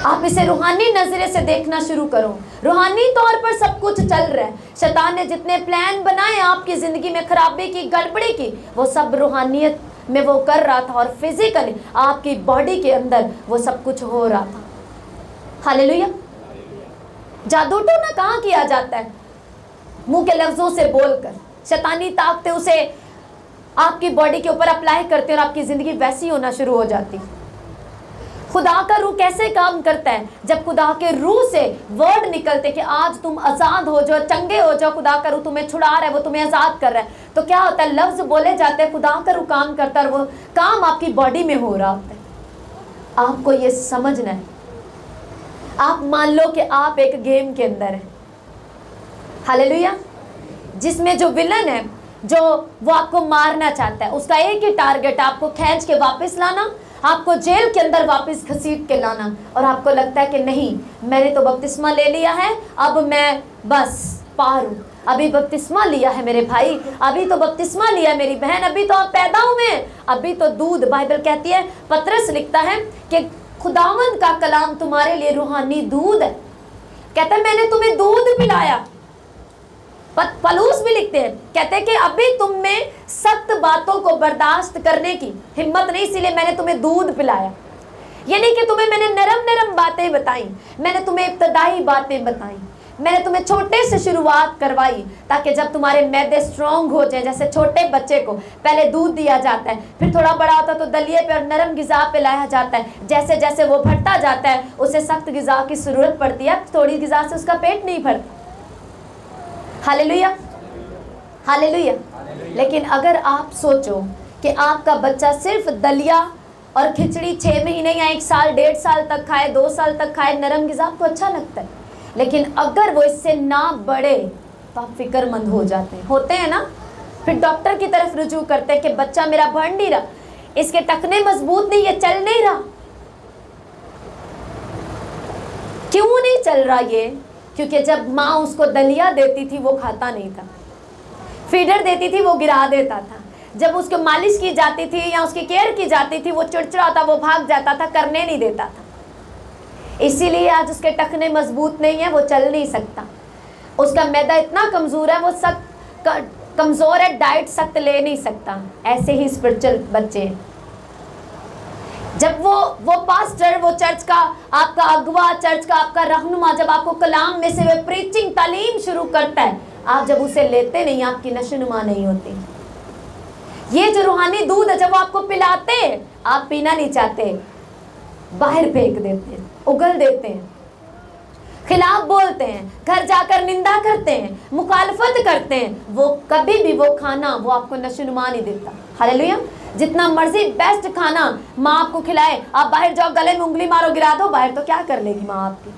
आप इसे रूहानी नजरे से देखना शुरू करो। रूहानी तौर पर सब कुछ चल रहा है। शैतान ने जितने प्लान बनाए आपकी जिंदगी में खराबी की, गड़बड़ी की, वो सब रूहानियत में वो कर रहा था और फिजिकली आपकी बॉडी के अंदर वो सब कुछ हो रहा था। हालेलुया। जादू टोना कहाँ किया जाता है? मुंह के लफ्जों से बोलकर। शैतानी ताकतें उसे आपकी बॉडी के ऊपर अप्लाई करते और आपकी जिंदगी वैसी होना शुरू हो जाती। खुदा का रूह कैसे काम करता है? जब खुदा के रूह से वर्ड निकलते कि आज तुम आजाद हो जाओ, चंगे हो जाओ, खुदा का रूह तुम्हें छुड़ा रहा है, वो तुम्हें आजाद कर रहा है, तो क्या होता है? लफ्ज बोले जाते हैं, खुदा का रूह काम करता है और वो काम आपकी बॉडी में हो रहा होता है। आपको ये समझना है। आप मान लो कि आप एक गेम के अंदर हैं, हालेलुया, जिसमें जो विलन है, जो वो आपको मारना चाहता है, उसका एक ही टारगेट, आपको खींच के वापस लाना, आपको जेल के अंदर वापस घसीट के लाना। और आपको लगता है कि नहीं, मैंने तो बपतिस्मा ले लिया है, अब मैं बस पार हूँ। अभी बपतिस्मा लिया है मेरे भाई, अभी तो बपतिस्मा लिया है मेरी बहन, अभी तो आप पैदा हुए हैं, अभी तो दूध, बाइबल कहती है, पतरस लिखता है कि खुदावंद का कलाम तुम्हारे लिए रूहानी दूध है। कहता है मैंने तुम्हें दूध पिलाया। पलूस भी लिखते हैं, कहते हैं कि अभी तुम में सख्त बातों को बर्दाश्त करने की हिम्मत नहीं, इसीलिए मैंने तुम्हें दूध पिलाया। यानी कि तुम्हें मैंने नरम नरम बातें बताई, मैंने तुम्हें इब्तदाई बातें बताई, मैंने तुम्हें छोटे से शुरुआत करवाई, ताकि जब तुम्हारे मैदे स्ट्रॉन्ग हो जाए, जैसे छोटे बच्चे को पहले दूध दिया जाता है, फिर थोड़ा बड़ा होता है तो दलिए पे और नरम गिज़ा पे लाया जाता है, जैसे जैसे वो बढ़ता जाता है उसे सख्त गिज़ा की ज़रूरत पड़ती है, थोड़ी गिज़ा से उसका पेट नहीं भरता। Hallelujah, hallelujah. लेकिन अगर आप सोचो कि आपका बच्चा सिर्फ दलिया और खिचड़ी 6 महीने या 1 साल, 1.5 साल तक खाए, 2 साल तक खाए, नरम गिज़ा आपको अच्छा लगता है, लेकिन अगर वो इससे ना बढ़े तो आप फिक्रमंद हो जाते हैं, होते हैं ना। फिर डॉक्टर की तरफ रुजू करते हैं कि बच्चा मेरा बढ़ नहीं रहा, इसके टखने मजबूत नहीं, ये चल नहीं रहा। क्यों नहीं चल रहा ये? क्योंकि जब माँ उसको दलिया देती थी वो खाता नहीं था, फीडर देती थी वो गिरा देता था, जब उसको मालिश की जाती थी या उसकी केयर की जाती थी वो चिड़चिड़ा था, वो भाग जाता था, करने नहीं देता था। इसीलिए आज उसके टखने मजबूत नहीं है, वो चल नहीं सकता, उसका मैदा इतना कमज़ोर है, वो सख्त कमज़ोर है, डाइट सख्त ले नहीं सकता। ऐसे ही स्पिरिचुअल बच्चे हैं। जब वो पास्टर, वो चर्च का आपका अगवा, चर्च का आपका रहनुमा, जब आपको कलाम में से वे प्रीचिंग तालीम शुरू करता है, आप जब उसे लेते नहीं, आपकी नशोनुमा नहीं होती। ये जो रूहानी दूध है, जब वो आपको पिलाते हैं, आप पीना नहीं चाहते, बाहर फेंक देते हैं, उगल देते हैं, खिलाफ बोलते हैं, घर जाकर निंदा करते हैं, मुखालफत करते हैं, वो कभी भी वो खाना वो आपको नशोनुमा नहीं देता। हालेलुया। जितना मर्जी बेस्ट खाना माँ आपको खिलाए, आप बाहर जाओ, गले में उंगली मारो, गिरा दो बाहर, तो क्या कर लेगी माँ आपकी?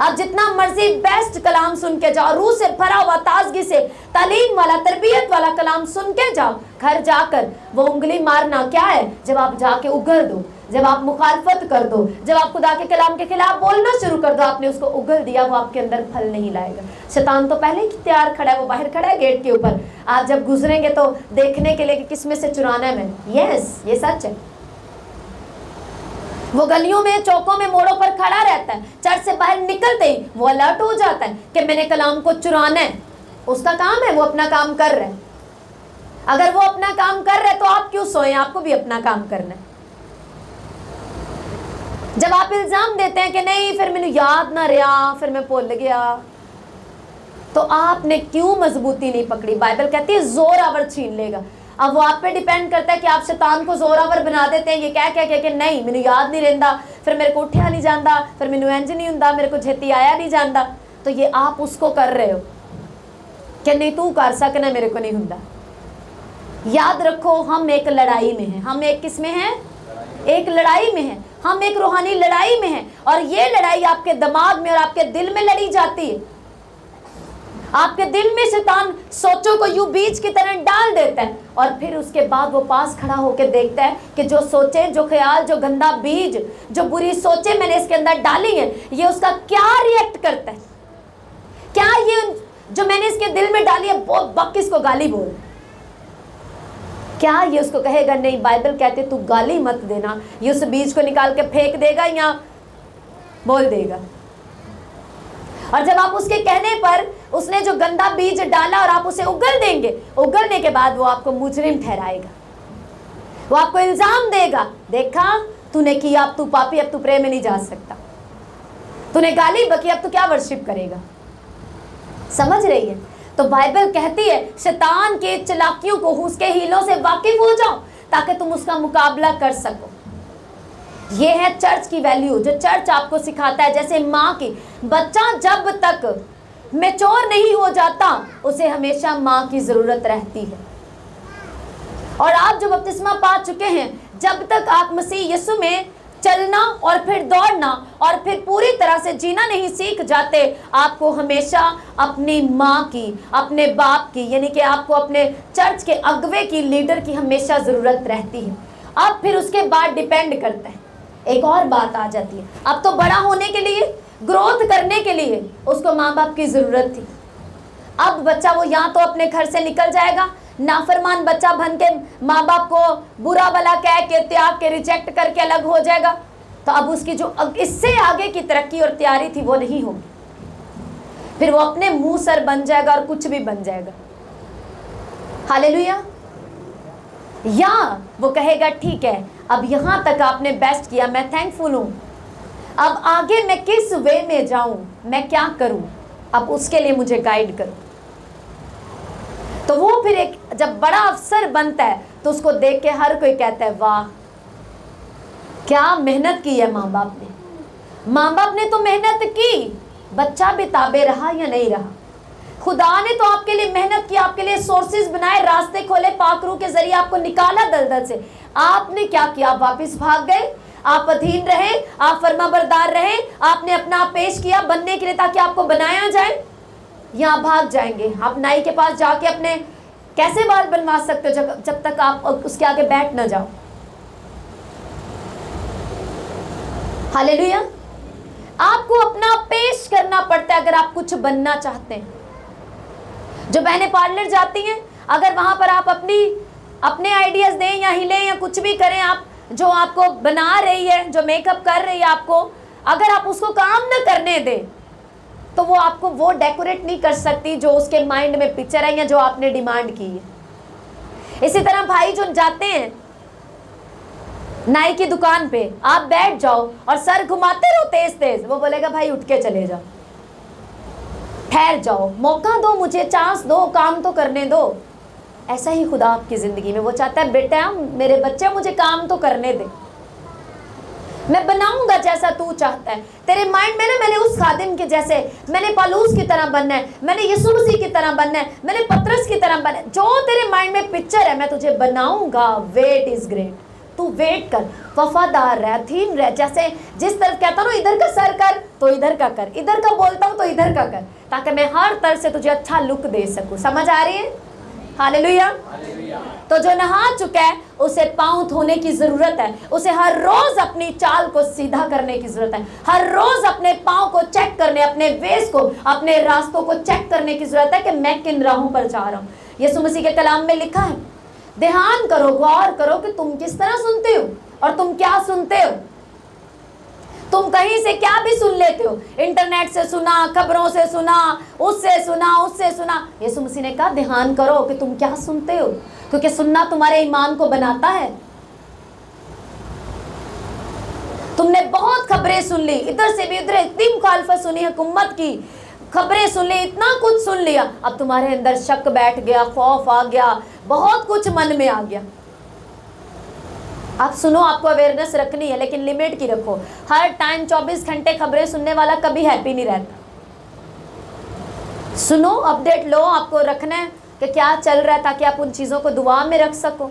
आप जितना मर्जी बेस्ट कलाम सुन के जाओ, रूह से भरा हुआ ताजगी से तालीम वाला तरबियत वाला कलाम सुन के जाओ, घर जाकर वो उंगली मारना क्या है? जब आप जाके उगल दो, जब आप मुखालफत कर दो, जब आप खुदा के कलाम के खिलाफ बोलना शुरू कर दो, आपने उसको उगल दिया, वो आपके अंदर फल नहीं लाएगा। शैतान तो पहले ही तैयार खड़ा है, वो बाहर खड़ा है गेट के ऊपर। आप जब गुजरेंगे तो देखने के लिए कि किस में से चुराना है मैंने। यस, ये सच है। वो गलियों में, चौकों में, मोड़ों पर खड़ा रहता है, चर्च से बाहर निकलते ही वो अलर्ट हो जाता है कि मैंने कलाम को चुराना है। उसका काम है, वो अपना काम कर रहा है। अगर वो अपना काम कर रहे तो आप क्यों सोए? आपको भी अपना काम करना है। जब आप इल्जाम देते हैं कि नहीं फिर मैंने याद ना रहा, फिर मैं भूल गया, तो आपने क्यों मजबूती नहीं पकड़ी? बाइबल कहती है जोरावर छीन लेगा। अब वो आप पे डिपेंड करता है कि आप शैतान को जोरावर बना देते हैं, ये क्या क्या क्या कि नहीं मैंने याद नहीं रहता, फिर मेरे को उठा नहीं जाता, फिर मैंने इंज नहीं होंदा, मेरे को छेती आया नहीं जाता। तो ये आप उसको कर रहे हो कि नहीं तू कर सकना, मेरे को नहीं होंदा। याद रखो, हम एक लड़ाई में हैं। हम एक किस में हैं? एक लड़ाई में हैं। हम एक रूहानी लड़ाई में हैं, और ये लड़ाई आपके दिमाग में और आपके दिल में लड़ी जाती है। आपके दिल में शैतान सोचों को यूं बीज की तरह डाल देता है, और फिर उसके बाद वो पास खड़ा होकर देखता है कि जो सोचे, जो ख्याल, जो गंदा बीज, जो बुरी सोचे मैंने इसके अंदर डाली है, ये उसका क्या रिएक्ट करता है? क्या ये जो मैंने इसके दिल में डाली है वो बक इसको गाली बोल? क्या ये उसको कहेगा नहीं? बाइबल कहते तू गाली मत देना, ये उस बीज को निकाल के फेंक देगा या बोल देगा। और जब आप उसके कहने पर उसने जो गंदा बीज डाला और आप उसे उगल देंगे, उगलने के बाद वो आपको मुजरिम ठहराएगा, वो आपको इल्जाम देगा, देखा तूने किया, अब तू पापी, अब तू प्रे में नहीं जा सकता, तूने गाली बकी, अब तू क्या वर्शिप करेगा? समझ रही है? तो बाइबल कहती है शैतान के चालाकियों को, उसके हीलों से वाकिफ हो जाओ ताकि तुम उसका मुकाबला कर सको। ये है चर्च की वैल्यू, जो चर्च आपको सिखाता है। जैसे माँ की, बच्चा जब तक मैच्योर नहीं हो जाता उसे हमेशा माँ की ज़रूरत रहती है। और आप जो बपतिस्मा पा चुके हैं, जब तक आप मसीह यीशु में चलना और फिर दौड़ना और फिर पूरी तरह से जीना नहीं सीख जाते, आपको हमेशा अपनी माँ की, अपने बाप की, यानी कि आपको अपने चर्च के अगवे की, लीडर की हमेशा ज़रूरत रहती है। अब फिर उसके बाद डिपेंड करता है। एक और बात आ जाती है, अब तो बड़ा होने के लिए, ग्रोथ करने के लिए उसको माँ बाप की ज़रूरत थी। अब बच्चा वो या तो अपने घर से निकल जाएगा, नाफरमान बच्चा बन के माँ बाप को बुरा भला कह के, त्याग के, रिजेक्ट करके अलग हो जाएगा। तो अब उसकी जो इससे आगे की तरक्की और तैयारी थी वो नहीं होगी। फिर वो अपने मुंह सर बन जाएगा और कुछ भी बन जाएगा। हालेलुया। या वो कहेगा ठीक है, अब यहाँ तक आपने बेस्ट किया, मैं थैंकफुल हूँ, अब आगे मैं किस वे में जाऊँ, मैं क्या करूँ, अब उसके लिए मुझे गाइड करो। तो वो फिर एक जब बड़ा अफसर बनता है तो उसको देख के हर कोई कहता है वाह क्या मेहनत की है माँ बाप ने। माँ बाप ने तो मेहनत की, बच्चा भी ताबे रहा या नहीं रहा। खुदा ने तो आपके लिए मेहनत की, आपके लिए सोर्सेज बनाए, रास्ते खोले, पाक रूह के जरिए आपको निकाला दलदल से। आपने क्या किया? आप वापस भाग गए, आप अधीन रहे, आप फर्माबरदार रहे, आपने अपना आप पेश किया बनने के लिए ताकि आपको बनाया जाए, या भाग जाएंगे? आप नाई के पास जाके अपने कैसे बाल बनवा सकते हो जब तक आप उसके आगे बैठ ना जाओ? हालेलुया। आपको अपना पेश करना पड़ता है अगर आप कुछ बनना चाहते हैं। जो बहनें पार्लर जाती हैं, अगर वहां पर आप अपने आइडियाज दें या हिलें या कुछ भी करें, आप जो आपको बना रही है, जो मेकअप कर रही है आपको, अगर आप उसको काम न करने दें तो वो आपको वो डेकोरेट नहीं कर सकती जो उसके माइंड में पिक्चर है या जो आपने डिमांड की है। इसी तरह भाई जो जाते हैं नाई की दुकान पे, आप बैठ जाओ और सर घुमाते रहो तेज तेज, वो बोलेगा भाई उठ के चले जाओ, ठहर जाओ, मौका दो, मुझे चांस दो, काम तो करने दो। ऐसा ही खुदा आपकी जिंदगी में, वो चाहता है बेटा मेरे बच्चे मुझे काम तो करने दे, मैं बनाऊंगा जैसा तू चाहता है। तेरे माइंड में ना मैंने उस खादिम के जैसे, मैंने पौलुस की तरह बनना है, मैंने यीशु मसीह की तरह बनना है, मैंने पतरस की तरह बनना है, जो तेरे माइंड में पिक्चर है मैं तुझे बनाऊंगा। Wait is great. तू वेट कर, वफादार रह, अधीन रह। जैसे जिस तरफ कहता हूँ इधर का सर कर तो इधर का कर, इधर का बोलता हूँ तो इधर का कर, ताकि मैं हर तरफ से तुझे अच्छा लुक दे सकूँ। समझ आ रही है? हालेलुया। तो जो नहा चुका है उसे पांव धोने की जरूरत है, उसे हर रोज अपनी चाल को सीधा करने की जरूरत है, हर रोज अपने पांव को चेक करने, अपने वेस को, अपने रास्तों को चेक करने की जरूरत है कि मैं किन राहों पर जा रहा हूं। यीशु मसीह के कलाम में लिखा है, ध्यान करो, गौर करो कि तुम किस तरह सुनते हो और तुम क्या सुनते हो। तुम कहीं से क्या भी सुन लेते हो, इंटरनेट से सुना, खबरों से सुना, उससे सुना। यीशु मसीह ने कहा ध्यान करो कि तुम क्या सुनते हो, क्योंकि सुनना तुम्हारे ईमान को बनाता है। तुमने बहुत खबरें सुन ली, इधर से भी उधर, इतनी मुखालफत सुनी हुकूमत की, खबरें सुन ली, इतना कुछ सुन लिया, अब तुम्हारे अंदर शक बैठ गया, खौफ आ गया, बहुत कुछ मन में आ गया। आप सुनो, आपको अवेयरनेस रखनी है, लेकिन लिमिट की रखो। हर टाइम 24 घंटे खबरें सुनने वाला कभी हैप्पी नहीं रहता। सुनो, अपडेट लो, आपको रखना है कि क्या चल रहा है, ताकि आप उन चीज़ों को दुआ में रख सको।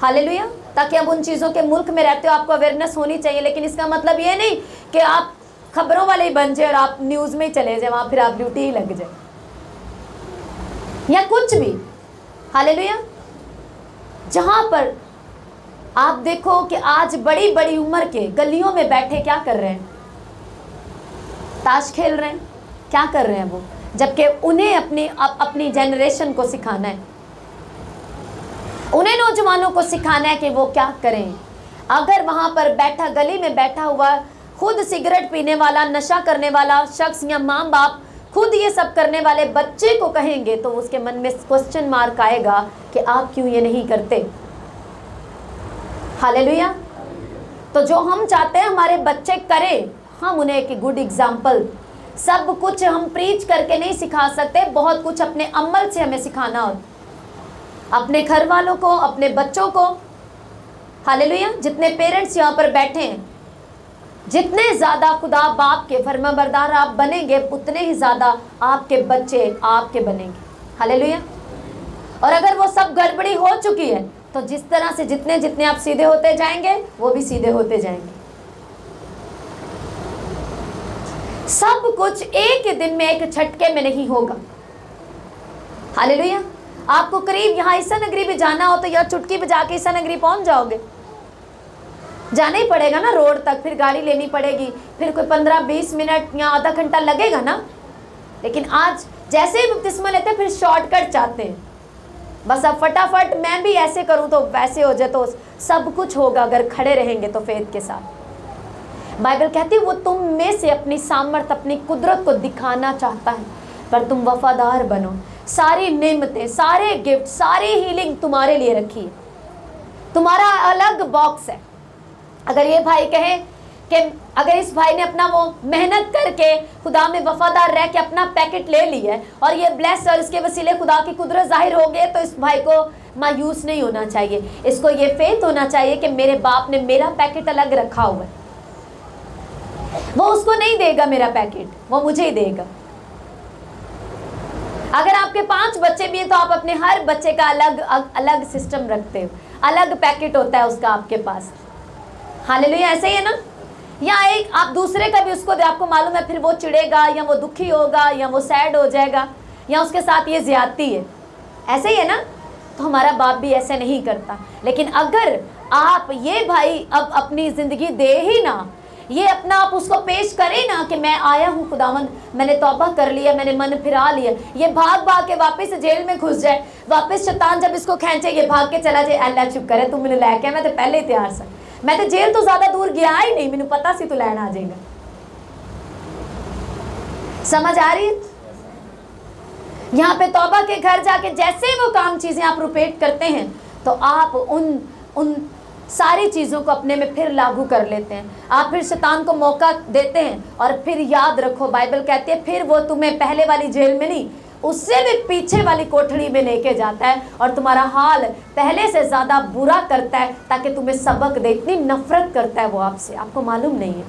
हालेलुया। ताकि आप उन चीज़ों के मुल्क में रहते हो, आपको अवेयरनेस होनी चाहिए। लेकिन इसका मतलब ये नहीं कि आप खबरों वाले ही बन जाए और आप न्यूज़ में ही चले जाए, वहाँ फिर आप ड्यूटी ही लग जाए या कुछ भी। हालेलुया। जहाँ पर आप देखो कि आज बड़ी बड़ी उम्र के गलियों में बैठे क्या कर रहे हैं, ताश खेल रहे हैं, क्या कर रहे हैं वो, जबकि उन्हें अपनी जनरेशन को सिखाना है, उन्हें नौजवानों को सिखाना है कि वो क्या करें। अगर वहाँ पर बैठा, गली में बैठा हुआ, खुद सिगरेट पीने वाला, नशा करने वाला शख्स या माँ बाप खुद ये सब करने वाले बच्चे को कहेंगे, तो उसके मन में क्वेश्चन मार्क आएगा कि आप क्यों ये नहीं करते। हालेलुया। तो जो हम चाहते हैं हमारे बच्चे करें, हम उन्हें एक गुड एग्जाम्पल, सब कुछ हम प्रीच करके नहीं सिखा सकते, बहुत कुछ अपने अमल से हमें सिखाना हो, अपने घर वालों को, अपने बच्चों को। हालेलुया। जितने पेरेंट्स यहाँ पर बैठे हैं, जितने ज़्यादा खुदा बाप के फरमाबरदार आप बनेंगे, उतने ही ज़्यादा आपके बच्चे आपके बनेंगे। हालेलुया। और अगर वो सब गड़बड़ी हो चुकी है, तो जिस तरह से जितने जितने आप सीधे होते जाएंगे, वो भी सीधे होते जाएंगे। सब कुछ एक ही दिन में, एक झटके में नहीं होगा। हालेलुया। आपको करीब यहाँ ईसा नगरी भी जाना हो तो यह चुटकी बजा के ईसा नगरी पहुंच जाओगे। जाना ही पड़ेगा ना रोड तक, फिर गाड़ी लेनी पड़ेगी, फिर कोई 15-20 मिनट या आधा घंटा लगेगा ना। लेकिन आज जैसे ही बपतिस्मा लेते हैं, फिर शॉर्टकट चाहते हैं, बस अब फटाफट मैं भी ऐसे करूं तो वैसे हो जाए, तो सब कुछ होगा अगर खड़े रहेंगे तो फेथ के साथ। बाइबल कहती है वो तुम में से अपनी सामर्थ, अपनी कुदरत को दिखाना चाहता है, पर तुम वफादार बनो। सारी नेमतें, सारे गिफ्ट, सारी हीलिंग तुम्हारे लिए रखी है, तुम्हारा अलग बॉक्स है। अगर ये भाई कहे कि अगर इस भाई ने अपना वो मेहनत करके खुदा में वफादार रह के अपना पैकेट ले लिया है और ये ब्लेस और इसके वसीले खुदा की कुदरत जाहिर हो गए, तो इस भाई को मायूस नहीं होना चाहिए। इसको ये फेथ होना चाहिए कि मेरे बाप ने मेरा पैकेट अलग रखा हुआ है, वो उसको नहीं देगा मेरा पैकेट, वो मुझे ही देगा। अगर आपके 5 बच्चे भी हैं तो आप अपने हर बच्चे का अलग सिस्टम रखते हो, अलग पैकेट होता है उसका आपके पास। हालेलुया। ऐसे ही है ना। या एक आप दूसरे का भी उसको दे, आपको मालूम है फिर वो चिढ़ेगा या वो दुखी होगा या वो सैड हो जाएगा या उसके साथ ये ज्यादती है, ऐसे ही है ना। तो हमारा बाप भी ऐसे नहीं करता। लेकिन अगर आप ये भाई अब अपनी ज़िंदगी दे ही ना, ये अपना आप उसको पेश करे ना कि मैं आया हूँ खुदावंद, मैंने तौबा कर लिया, मैंने मन फिरा लिया, ये भाग भाग के वापस जेल में घुस जाए, वापस शैतान जब इसको खींचे ये भाग के चला जाए, अल्लाह चुप करे तू मैंने लैके, मैं तो पहले ही तैयार सा, मैं तो जेल तो ज्यादा दूर गया ही नहीं, मैंने पता सी तू लैन आ जाएगा। समझ आ रही है? यहाँ पे तौबा के घर जाके जैसे वो काम चीजें आप रिपीट करते हैं, तो आप उन सारी चीज़ों को अपने में फिर लागू कर लेते हैं। आप फिर शैतान को मौका देते हैं। और फिर याद रखो, बाइबल कहती है फिर वो तुम्हें पहले वाली जेल में नहीं, उससे भी पीछे वाली कोठरी में लेके जाता है और तुम्हारा हाल पहले से ज़्यादा बुरा करता है ताकि तुम्हें सबक दे। इतनी नफरत करता है वो आपसे, आपको मालूम नहीं है।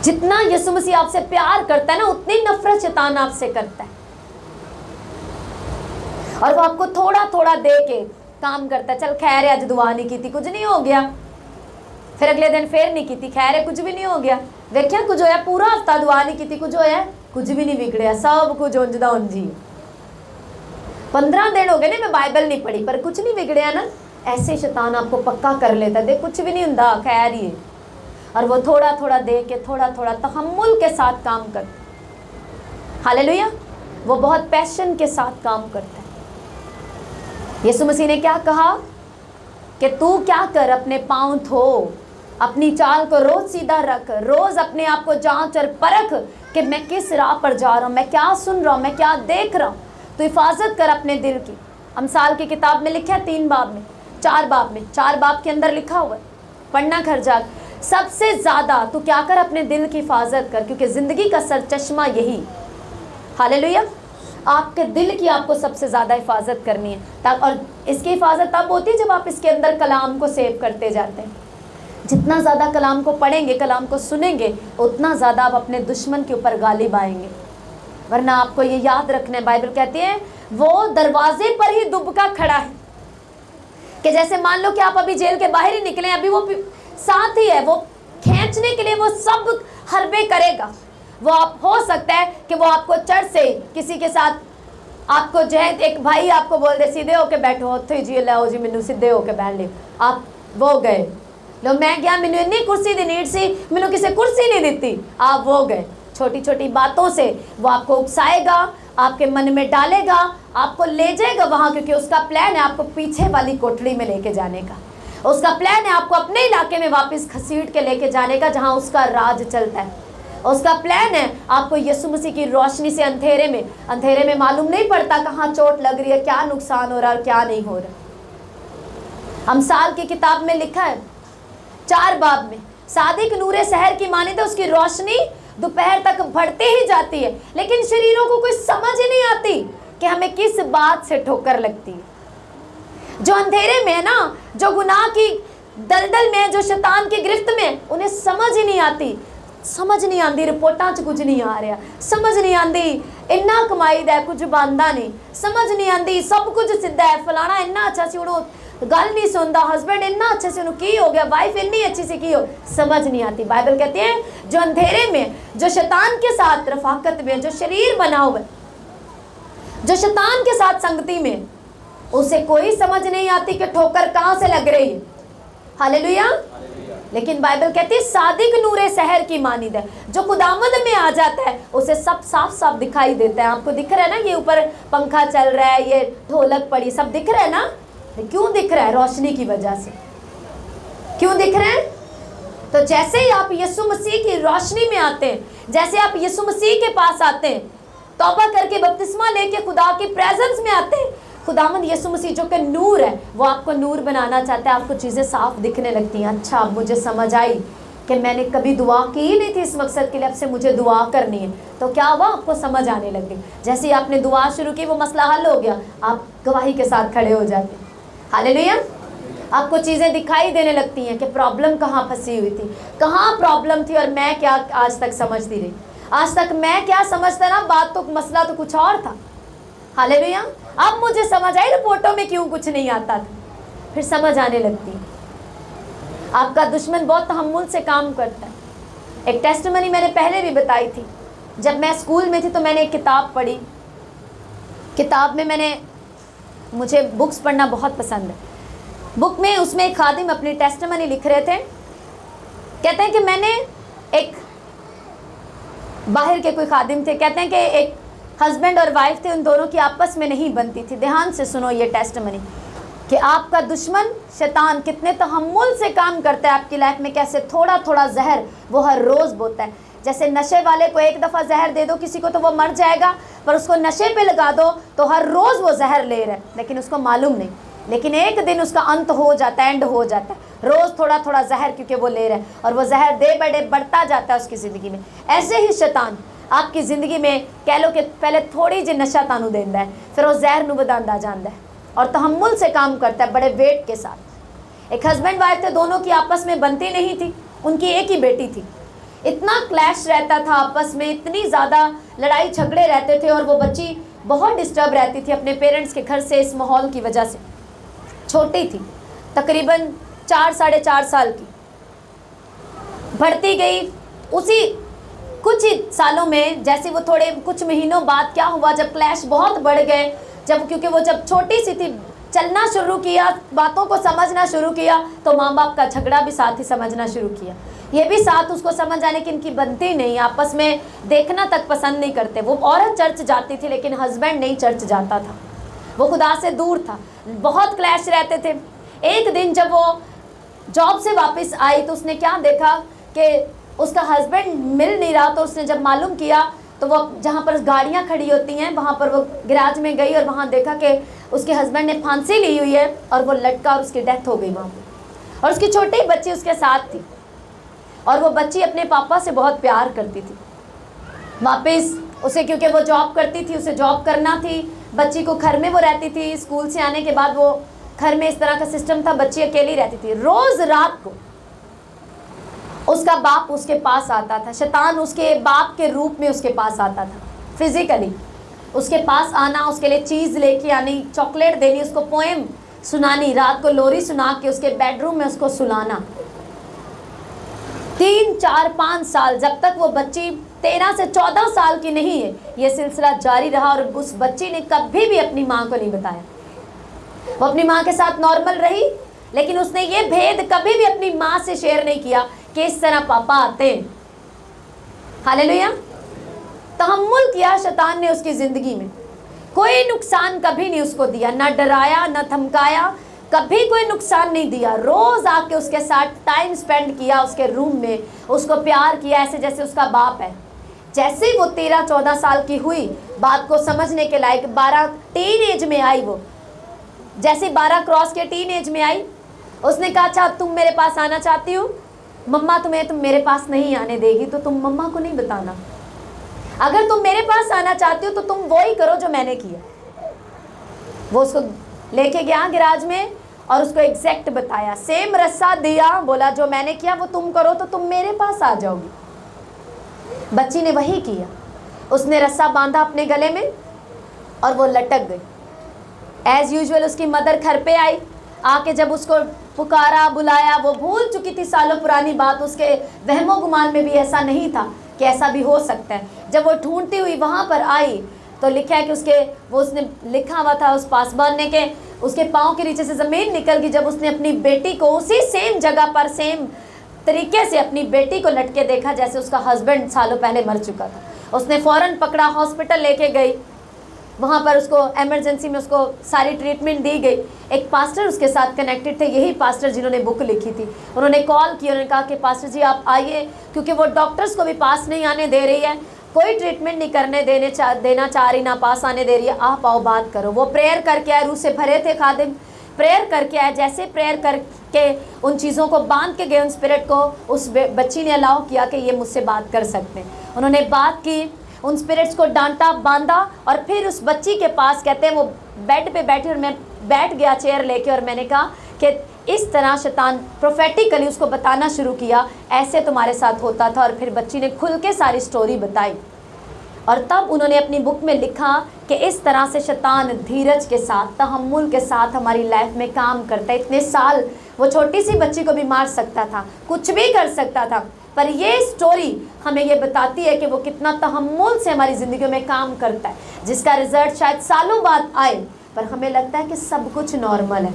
जितना यीशु मसीह आपसे प्यार करता है ना, उतनी नफरत शैतान आपसे करता है। और वो आपको थोड़ा थोड़ा दे के काम करता है, चल खैर है, अज दुआ नहीं की, कुछ नहीं हो गया। फिर अगले दिन फिर नहीं की, खैर है, कुछ भी नहीं हो गया। देखिया कुछ होया, पूरा हफ्ता दुआ नहीं की, कुछ होया, कुछ भी नहीं बिगड़िया, सब कुछ उंज दा उंज ही। 15 दिन हो गए ना मैं बाइबल नहीं पढ़ी, पर कुछ नहीं बिगड़िया ना। ऐसे शैतान आपको पक्का कर लेता है, देख कुछ भी नहीं होता, खैर ही है। और वो थोड़ा थोड़ा दे के, थोड़ा थोड़ा तहम्मुल के साथ काम करता है। हालेलुया। वो बहुत पैशन के साथ काम करता है। यीशु मसीह ने क्या कहा कि तू क्या कर, अपने पाँव धो, अपनी चाल को रोज सीधा रख, रोज अपने आप को जांच और परख कि मैं किस राह पर जा रहा हूँ, मैं क्या सुन रहा हूँ, मैं क्या देख रहा हूँ। तो हिफाजत कर अपने दिल की। अमसाल की किताब में लिखा है 3 बाब में, 4 बाब में, 4 बाब के अंदर लिखा हुआ है, पढ़ना घर जा। सबसे ज़्यादा तू क्या कर, अपने दिल की हिफाजत कर, क्योंकि ज़िंदगी का सरचश्मा यही। हालेलुया। आपके दिल की आपको सबसे ज़्यादा हिफाजत करनी है। और इसकी हिफाजत तब होती है जब आप इसके अंदर कलाम को सेव करते जाते हैं। जितना ज़्यादा कलाम को पढ़ेंगे, कलाम को सुनेंगे, उतना ज़्यादा आप अपने दुश्मन के ऊपर गालिब आएंगे। वरना आपको ये याद रखना है, बाइबल कहती है वो दरवाजे पर ही दुबका खड़ा है। कि जैसे मान लो कि आप अभी जेल के बाहर ही निकले, अभी वो साथ ही है, वो खींचने के लिए वो सब हरबे करेगा। वो आप हो सकता है कि वो आपको चर्च से किसी के साथ आपको जो है, एक भाई आपको बोल दे सीधे होके बैठो, थे जी लाओ जी मैनू सीधे होके बैठ ले, आप वो गए। लो मैं गया, मैंने इन्नी कुर्सी दी नीट सी, मैंने किसी कुर्सी नहीं दी, आप वो गए। छोटी छोटी बातों से वो आपको उकसाएगा, आपके मन में डालेगा, आपको ले जाएगा वहाँ, क्योंकि उसका प्लान है आपको पीछे वाली कोठरी में लेके जाने का। उसका प्लान है आपको अपने इलाके में वापस घसीट के लेके जाने का, जहाँ उसका राज चलता है। उसका प्लान है आपको यीशु मसीह की रोशनी से अंधेरे में मालूम नहीं पड़ता कहाँ चोट लग रही है, क्या नुकसान हो रहा है और क्या नहीं हो रहा। अमसाल की किताब में लिखा है 4 बाब में, सादिक नूरे शहर की मानिए उसकी रोशनी दोपहर तक बढ़ती ही जाती है, लेकिन शरीरों को कोई समझ ही नहीं आती कि हमें किस बात से ठोकर लगती है। जो अंधेरे में है ना, जो गुनाह की दलदल में, जो शैतान की गिरफ्त में, उन्हें समझ ही नहीं आती। समझ नहीं आती, रिपोर्टां च कुछ नहीं आ रहा, समझ नहीं आती इन्ना कमाईदा है कुछ बनता नहीं, समझ नहीं आती सब कुछ सीधा है, फलाना इन्ना अच्छा सी उन्हों गल नहीं सुनता, हस्बैंड इन्ना अच्छे से की हो गया, वाइफ इन्नी अच्छी सी की हो, समझ नहीं आती। बाइबल कहती है जो अंधेरे में, जो शैतान के साथ रफाकत में, जो शरीर बना हुआ है, जो शैतान के साथ संगति में, उसे कोई समझ नहीं आती कि ठोकर कहाँ से लग रही है। हालेलुया। लेकिन बाइबल कहती है सादिक नूरे शहर की मानिद है, जो खुदावंद में आ जाता है उसे सब साफ साफ दिखाई देता है। आपको दिख रहा है ना, ये ऊपर पंखा चल रहा है, ये ढोलक पड़ी, सब दिख रहा है ना। क्यों दिख रहा है? रोशनी की वजह से। क्यों दिख रहा है? तो जैसे ही आप यीशु मसीह की रोशनी में आते हैं, जैसे आप यीशु मसीह के पास आते हैं, तौबा करके बपतिस्मा लेके खुदा की प्रेजेंस में आते हैं, खुदावंद यीशु मसीह जो कि नूर है, वो आपको नूर बनाना चाहता है। आपको चीज़ें साफ दिखने लगती हैं। अच्छा, मुझे समझ आई कि मैंने कभी दुआ की ही नहीं थी इस मकसद के लिए, अब से मुझे दुआ करनी है। तो क्या हुआ? आपको समझ आने लग गई। जैसे ही आपने दुआ शुरू की, वो मसला हल हो गया, आप गवाही के साथ खड़े हो जाते हैं। हालेलुया। आपको चीज़ें दिखाई देने लगती हैं कि प्रॉब्लम कहाँ फंसी हुई थी, कहाँ प्रॉब्लम थी, और मैं क्या आज तक समझती रही। आज तक मैं क्या समझता ना, बात तो मसला तो कुछ और था। हालेलुया। अब मुझे समझ आई रिपोर्टों में क्यों कुछ नहीं आता था, फिर समझ आने लगती है। आपका दुश्मन बहुत तहम्मुल से काम करता है। एक टेस्टिमनी मैंने पहले भी बताई थी। जब मैं स्कूल में थी तो मैंने एक किताब पढ़ी। किताब में मुझे बुक्स पढ़ना बहुत पसंद है। बुक में उसमें एक खादिम अपनी टेस्टिमनी लिख रहे थे। कहते हैं कि मैंने एक बाहर के कोई खादिम थे, कहते हैं कि एक हस्बैंड और वाइफ थे, उन दोनों की आपस में नहीं बनती थी। ध्यान से सुनो ये टेस्टिमनी कि आपका दुश्मन शैतान कितने तहम्मुल से काम करता है आपकी लाइफ में, कैसे थोड़ा थोड़ा जहर वो हर रोज़ बोता है। जैसे नशे वाले को एक दफ़ा जहर दे दो किसी को तो वो मर जाएगा, पर उसको नशे पे लगा दो तो हर रोज़ वो जहर ले रहा है, लेकिन उसको मालूम नहीं। लेकिन एक दिन उसका अंत हो जाता है, एंड हो जाता है। रोज़ थोड़ा थोड़ा जहर क्योंकि वो ले रहा है, और वो जहर डे बाय डे बढ़ता जाता है उसकी ज़िंदगी में। ऐसे ही शैतान आपकी ज़िंदगी में कह लो कि पहले थोड़ी जी नशा तानू देंदा है, फिर वो जहर नू वधांदा जांदा है, और तहम्मुल से काम करता है बड़े वेट के साथ। एक हस्बैंड वाइफ थे, दोनों की आपस में बनती नहीं थी। उनकी एक ही बेटी थी। इतना क्लैश रहता था आपस में, इतनी ज़्यादा लड़ाई झगड़े रहते थे, और वो बच्ची बहुत डिस्टर्ब रहती थी अपने पेरेंट्स के घर से, इस माहौल की वजह से। छोटी थी, तकरीबन 4 साढ़े 4 साल की। बढ़ती गई, उसी कुछ ही सालों में, जैसे वो थोड़े कुछ महीनों बाद क्या हुआ, जब क्लैश बहुत बढ़ गए, जब क्योंकि वो जब छोटी सी थी, चलना शुरू किया, बातों को समझना शुरू किया, तो माँ बाप का झगड़ा भी साथ ही समझना शुरू किया। ये भी साथ उसको समझ आने की इनकी बनती नहीं, आपस में देखना तक पसंद नहीं करते। वो औरत चर्च जाती थी लेकिन हस्बैंड नहीं चर्च जाता था, वो खुदा से दूर था, बहुत क्लैश रहते थे। एक दिन जब वो जॉब से वापस आई तो उसने क्या देखा कि उसका हस्बैंड मिल नहीं रहा। तो उसने जब मालूम किया तो वो जहाँ पर गाड़ियाँ खड़ी होती हैं वहाँ पर वो गैराज में गई और वहाँ देखा कि उसके हस्बैंड ने फांसी ली हुई है और वो लटका और उसकी डेथ हो गई वहाँ पर। और उसकी छोटी बच्ची उसके साथ थी और वो बच्ची अपने पापा से बहुत प्यार करती थी। वापस उसे, क्योंकि वो जॉब करती थी, उसे जॉब करना थी, बच्ची को घर में वो रहती थी। स्कूल से आने के बाद वो घर में इस तरह का सिस्टम था, बच्ची अकेली रहती थी। रोज़ रात को उसका बाप उसके पास आता था, शैतान उसके बाप के रूप में उसके पास आता था, फिजिकली उसके पास आना, उसके लिए चीज़ लेके आनी, चॉकलेट देनी, उसको पोएम सुनानी, रात को लोरी सुना के उसके बेडरूम में उसको सुलाना। 3 4 5 साल, जब तक वो बच्ची 13 से 14 साल की नहीं है, ये सिलसिला जारी रहा। और उस बच्ची ने कभी भी अपनी माँ को नहीं बताया। वो अपनी माँ के साथ नॉर्मल रही, लेकिन उसने ये भेद कभी भी अपनी माँ से शेयर नहीं किया कि इस तरह पापा आते हैं। हालेलुया। तहम्मुल किया शैतान ने उसकी ज़िंदगी में, कोई नुकसान कभी नहीं उसको दिया, ना डराया ना धमकाया, कभी कोई नुकसान नहीं दिया। रोज़ आके उसके साथ टाइम स्पेंड किया, उसके रूम में उसको प्यार किया, ऐसे जैसे उसका बाप है। जैसे ही वो 13 14 साल की हुई, बात को समझने के लायक, 12 टीन एज में आई, वो जैसे 12 क्रॉस के टीन एज में आई, उसने कहा अच्छा तुम मेरे पास आना चाहती हो, मम्मा तुम्हें तुम मेरे पास नहीं आने देगी तो तुम मम्मा को नहीं बताना। अगर तुम मेरे पास आना चाहती हो तो तुम वो ही करो जो मैंने किया। वो उसको लेके गया गैराज में और उसको एग्जैक्ट बताया, सेम रस्सा दिया, बोला जो मैंने किया वो तुम करो तो तुम मेरे पास आ जाओगी। बच्ची ने वही किया, उसने रस्सा बांधा अपने गले में और वो लटक गई। एज यूजुअल उसकी मदर घर पे आई, आके जब उसको पुकारा बुलाया, वो भूल चुकी थी सालों पुरानी बात, उसके वहमो गुमान में भी ऐसा नहीं था कि ऐसा भी हो सकता है। जब वो ढूंढती हुई वहाँ पर आई तो लिखा है कि उसने लिखा हुआ था उस पासबान ने कि उसके पाँव के नीचे से ज़मीन निकल गई जब उसने अपनी बेटी को उसी सेम जगह पर सेम तरीके से अपनी बेटी को लटके देखा जैसे उसका हस्बैंड सालों पहले मर चुका था। उसने फ़ौरन पकड़ा, हॉस्पिटल लेके गई, वहाँ पर उसको इमरजेंसी में उसको सारी ट्रीटमेंट दी गई। एक पास्टर उसके साथ कनेक्टेड थे, यही पास्टर जिन्होंने बुक लिखी थी। उन्होंने कॉल की, उन्होंने कहा कि पास्टर जी आप आइए, क्योंकि वो डॉक्टर्स को भी पास नहीं आने दे रही है, कोई ट्रीटमेंट नहीं करने देना चाह रही, ना पास आने दे रही है, आप आओ बात करो। वो प्रेयर करके आए, रूह से भरे थे खादिम, प्रेयर करके आए। जैसे प्रेयर करके उन चीज़ों को बांध के गए, उन स्पिरिट को, उस बच्ची ने अलाउ किया कि ये मुझसे बात कर सकते हैं। उन्होंने बात की, उन स्पिरिट्स को डांटा, बांधा और फिर उस बच्ची के पास, कहते हैं वो बेड पे बैठी और मैं बैठ गया चेयर लेके और मैंने कहा कि इस तरह शैतान प्रोफेटिकली उसको बताना शुरू किया, ऐसे तुम्हारे साथ होता था। और फिर बच्ची ने खुल के सारी स्टोरी बताई और तब उन्होंने अपनी बुक में लिखा कि इस तरह से शैतान धीरज के साथ, तहम्मुल के साथ हमारी लाइफ में काम करता है। इतने साल वो छोटी सी बच्ची को भी मार सकता था, कुछ भी कर सकता था, पर ये स्टोरी हमें ये बताती है कि वो कितना तहम्मुल से हमारी ज़िंदगी में काम करता है, जिसका रिजल्ट शायद सालों बाद आए पर हमें लगता है कि सब कुछ नॉर्मल है।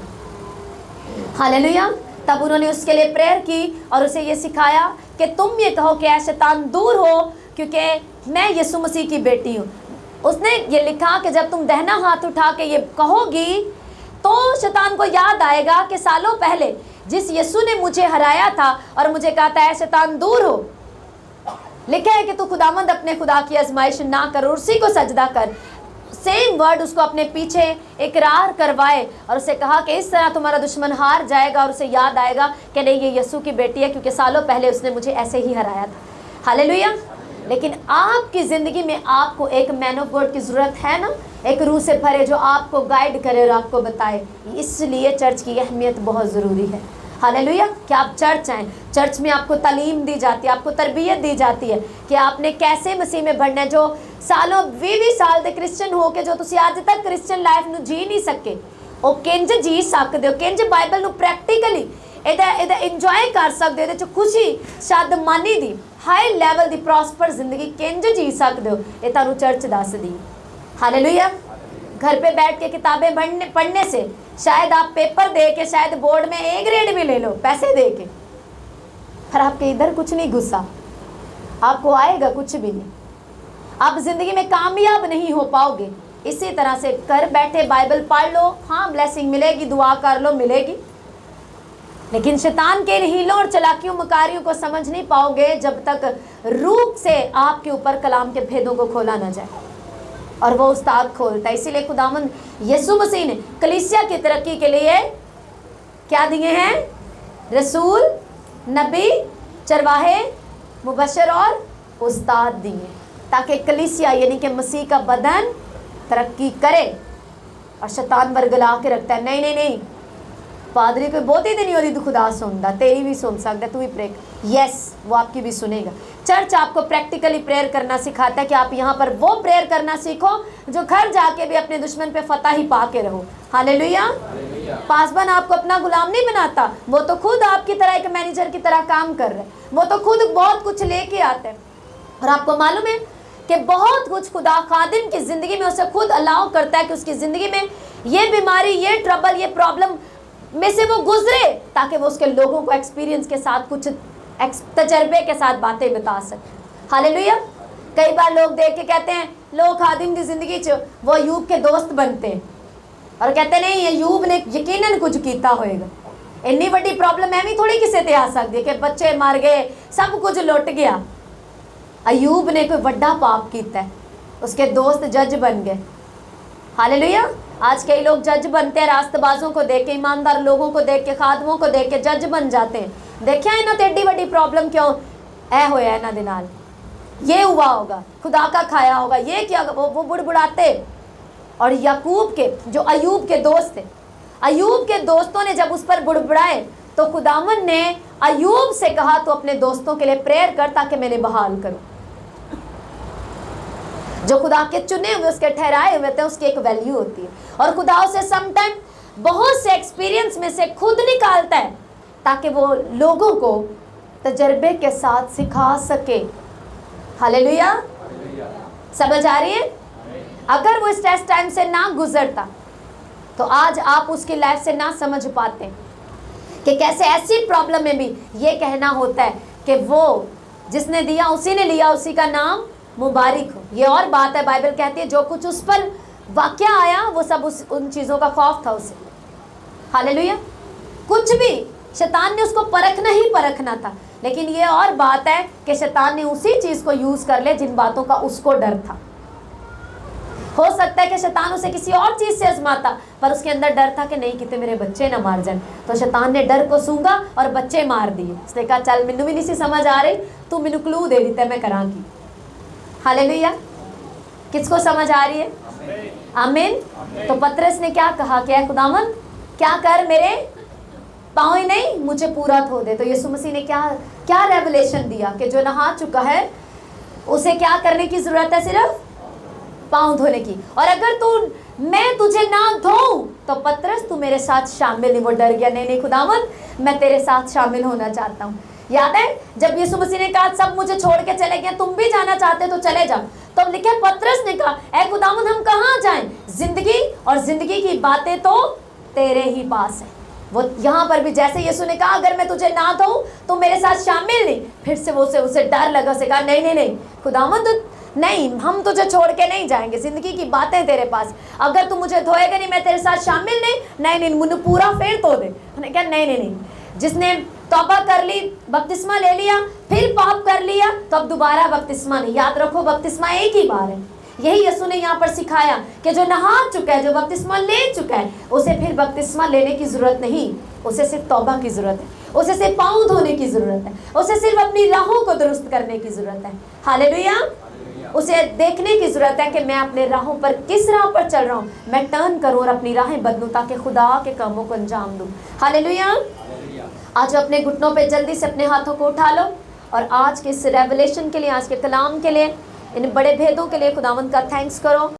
हालेलुया। तब उन्होंने उसके लिए प्रेयर की और उसे ये सिखाया कि तुम ये कहो कि ऐ शैतान दूर हो, क्योंकि मैं यीशु मसीह की बेटी हूँ। उसने ये लिखा कि जब तुम दाहिना हाथ उठा के ये कहोगी तो शैतान को याद आएगा कि सालों पहले जिस यीशु ने मुझे हराया था और मुझे कहा था ऐ शैतान दूर हो। लिखा है कि तू खुदावंद अपने खुदा की आजमाइश ना कर, उसी को सजदा कर। सेम वर्ड उसको अपने पीछे इकरार करवाए और उसे कहा कि इस तरह तुम्हारा दुश्मन हार जाएगा और उसे याद आएगा कि नहीं ये यीशु की बेटी है, क्योंकि सालों पहले उसने मुझे ऐसे ही हराया था। हालेलुया। लेकिन आपकी ज़िंदगी में आपको एक मैन ऑफ गॉड की ज़रूरत है ना, एक रूह से भरे जो आपको गाइड करे और आपको बताए। इसलिए चर्च की अहमियत बहुत ज़रूरी है। हालेलुया। कि आप चर्च आएँ, चर्च में आपको तालीम दी जाती है, आपको तरबियत दी जाती है कि आपने कैसे मसीह में बढ़ना है। जो सालों 20 साल दे क्रिश्चियन हो के जो तुसी आज तक क्रिश्चियन लाइफ ਨੂੰ जी नहीं सके, ਉਹ ਕਿੰਜ ਜੀ ਸਕਦੇ ਹੋ, ਕਿੰਜ ਬਾਈਬਲ ਨੂੰ ਪ੍ਰੈਕਟੀਕਲੀ ਇਹਦਾ ਇੰਜੋਏ ਕਰ ਸਕਦੇ ਹੋ, ਇਹਦੇ 'ਚ ਖੁਸ਼ੀ ਸ਼ਾਦਮਾਨੀ ਦੀ ਹਾਈ ਲੈਵਲ ਦੀ ਪ੍ਰੋਸਪਰ ਜ਼ਿੰਦਗੀ ਕਿੰਜ ਜੀ ਸਕਦੇ हो, ये ਤੁਹਾਨੂੰ ਚਰਚ ਦੱਸਦੀ। हालेलुया। घर पे बैठ के किताबें पढ़ने से शायद आप पेपर दे के शायद बोर्ड में A ग्रेड भी ले लो पैसे दे के, पर आपके इधर कुछ नहीं घुसा, आपको आएगा कुछ भी नहीं, आप जिंदगी में कामयाब नहीं हो पाओगे। इसी तरह से घर बैठे बाइबल पढ़ लो, हाँ ब्लेसिंग मिलेगी, दुआ कर लो मिलेगी, लेकिन शैतान के हीलों और चलाकियों मकारियों को समझ नहीं पाओगे जब तक रूप से आपके ऊपर कलाम के भेदों को खोला ना जाए, और वो उस्ताद खोलता है। इसीलिए खुदावंद यीशु मसीह ने कलीसिया की तरक्की के लिए क्या दिए हैं? रसूल, नबी, चरवाहे, मुबशर और उस्ताद दिए, ताकि कलीसिया यानी कि मसीह का बदन तरक्की करे। और शैतान बरगला के रखता है, नहीं नहीं नहीं, पादरी कोई बहुत ही दिन नहीं हो रही तो खुदा सुनता, तेरी भी सुन सकता, तू भी प्रे, यस वो आपकी भी सुनेगा। चर्च आपको प्रैक्टिकली प्रेयर करना सिखाता है कि आप यहाँ पर वो प्रेयर करना सीखो जो घर जाके भी अपने दुश्मन पे फतह ही पा के रहो। हालेलुया। पासबन आपको अपना गुलाम नहीं बनाता, वो तो खुद आपकी तरह एक मैनेजर की तरह काम कर रहे हैं, वो तो खुद बहुत कुछ लेके आते हैं। और आपको मालूम है कि बहुत कुछ खुदा खादिम की ज़िंदगी में उसे खुद अलाउ करता है कि उसकी ज़िंदगी में ये बीमारी, ये ट्रबल, ये प्रॉब्लम में से वो गुजरे, ताकि वो उसके लोगों को एक्सपीरियंस के साथ, कुछ तजर्बे के साथ बातें बता सके। हालेलुया। कई बार लोग देख के कहते हैं लोग खादिम की ज़िंदगी च वो अयूब के दोस्त बनते हैं और कहते नहीं अयूब ने यकीनन कुछ किया होएगा। इन्नी बड़ी प्रॉब्लम एवं थोड़ी किसी ते आ सकती है कि बच्चे मर गए, सब कुछ लुट गया। अयूब ने कोई बड़ा पाप किया है, उसके दोस्त जज बन गए। हालेलुया। आज कई लोग जज बनते हैं, रास्तबाजों को देख के, ईमानदार लोगों को देख के, खादमों को देख के जज बन जाते हैं। देखिया इन्हों तो एड्डी बड़ी प्रॉब्लम क्यों ऐ होया, इन्हों दे नाल ये हुआ होगा, खुदा का खाया होगा, ये क्या, वो बुड़बुड़ाते। और याकूब के जो अयूब के दोस्त थे, अयूब के दोस्तों ने जब उस पर बुड़बुड़ाए तो खुदावन ने अयूब से कहा तो अपने दोस्तों के लिए प्रेयर कर ताकि मैंने बहाल करूं। जो खुदा के चुने हुए, उसके ठहराए हुए थे, उसकी एक वैल्यू होती है। और खुदा उसे समटाइम बहुत से एक्सपीरियंस में से खुद निकालता है ताकि वो लोगों को तजर्बे के साथ सिखा सके। हालेलुया। समझ आ रही है? अगर वो इस टेस्ट टाइम से ना गुजरता तो आज आप उसकी लाइफ से ना समझ पाते कि कैसे ऐसी प्रॉब्लम में भी ये कहना होता है कि वो जिसने दिया उसी ने लिया, उसी का नाम मुबारक हो। ये और बात है, बाइबल कहती है जो कुछ उस पर वाक़या आया वो सब उन चीज़ों का खौफ था उसे। हालेलुया। कुछ भी शैतान ने उसको परखना ही परखना था, लेकिन ये और बात है कि शैतान ने उसी चीज़ को यूज़ कर ले जिन बातों का उसको डर था। हो सकता है कि शैतान उसे किसी और चीज़ से आजमाता, पर उसके अंदर डर था कि नहीं कितने मेरे बच्चे ना मार जाए, तो शैतान ने डर को सूंघा और बच्चे मार दिए। उसने कहा चल मैनू भी नहीं सी समझ आ रही, तू मैनू क्लू दे दिता मैं करांगी। हालेलुया। किसको समझ आ रही है? आमीन। तो पतरस ने क्या कहा कि ऐ खुदावन क्या कर, मेरे पाँव ही नहीं मुझे पूरा धो दे। तो यीशु मसीह ने क्या रेवलेशन दिया कि जो नहा चुका है उसे क्या करने की ज़रूरत है? सिर्फ पाँव धोने की। और अगर मैं तुझे ना धोऊं तो पतरस तू मेरे साथ शामिल नहीं। वो डर गया, नहीं खुदावन मैं तेरे साथ शामिल होना चाहता हूँ। याद है जब यीशु मसीह ने कहा सब मुझे छोड़ के चले गए, तुम भी जाना चाहते तो चले जाओ, तो लिखे पतरस ने कहा ऐ खुदावन हम कहाँ जाएं? जिंदगी और जिंदगी की बातें तो तेरे ही पास है। वो यहाँ पर भी जैसे यीशु ने कहा अगर मैं तुझे ना धोऊं तो मेरे साथ शामिल नहीं, फिर से वो उसे डर लगा, उसे कहा नहीं खुदावन नहीं, हम तुझे छोड़ के नहीं जाएंगे, जिंदगी की बातें तेरे पास, अगर तू मुझे धोएगा नहीं मैं तेरे साथ शामिल नहीं मुझे पूरा फेर धो दे। उन्होंने कहा नहीं। जिसने तौबा कर ली, बपतिस्मा ले लिया, फिर पाप कर लिया तो अब दोबारा बपतिस्मा नहीं। याद रखो बपतिस्मा एक ही बार है। यही यीशु ने यहाँ पर सिखाया कि जो नहा चुका है, जो बपतिस्मा ले चुका है, उसे फिर बपतिस्मा लेने की ज़रूरत नहीं, उसे सिर्फ तौबा की ज़रूरत है, उसे सिर्फ पाँव धोने की ज़रूरत है, उसे सिर्फ अपनी राहों को दुरुस्त करने की ज़रूरत है। हालेलुया। उसे देखने की ज़रूरत है कि मैं अपने राहों पर किस राह पर चल रहा हूँ, मैं टर्न करूँ और अपनी राहें बदलूँ ताकि खुदा के कामों को अंजाम दूँ। हालेलुया। आज अपने घुटनों पे जल्दी से अपने हाथों को उठा लो और आज के इस रेवलेशन के लिए, आज के कलाम के लिए, इन बड़े भेदों के लिए खुदावंद का थैंक्स करो।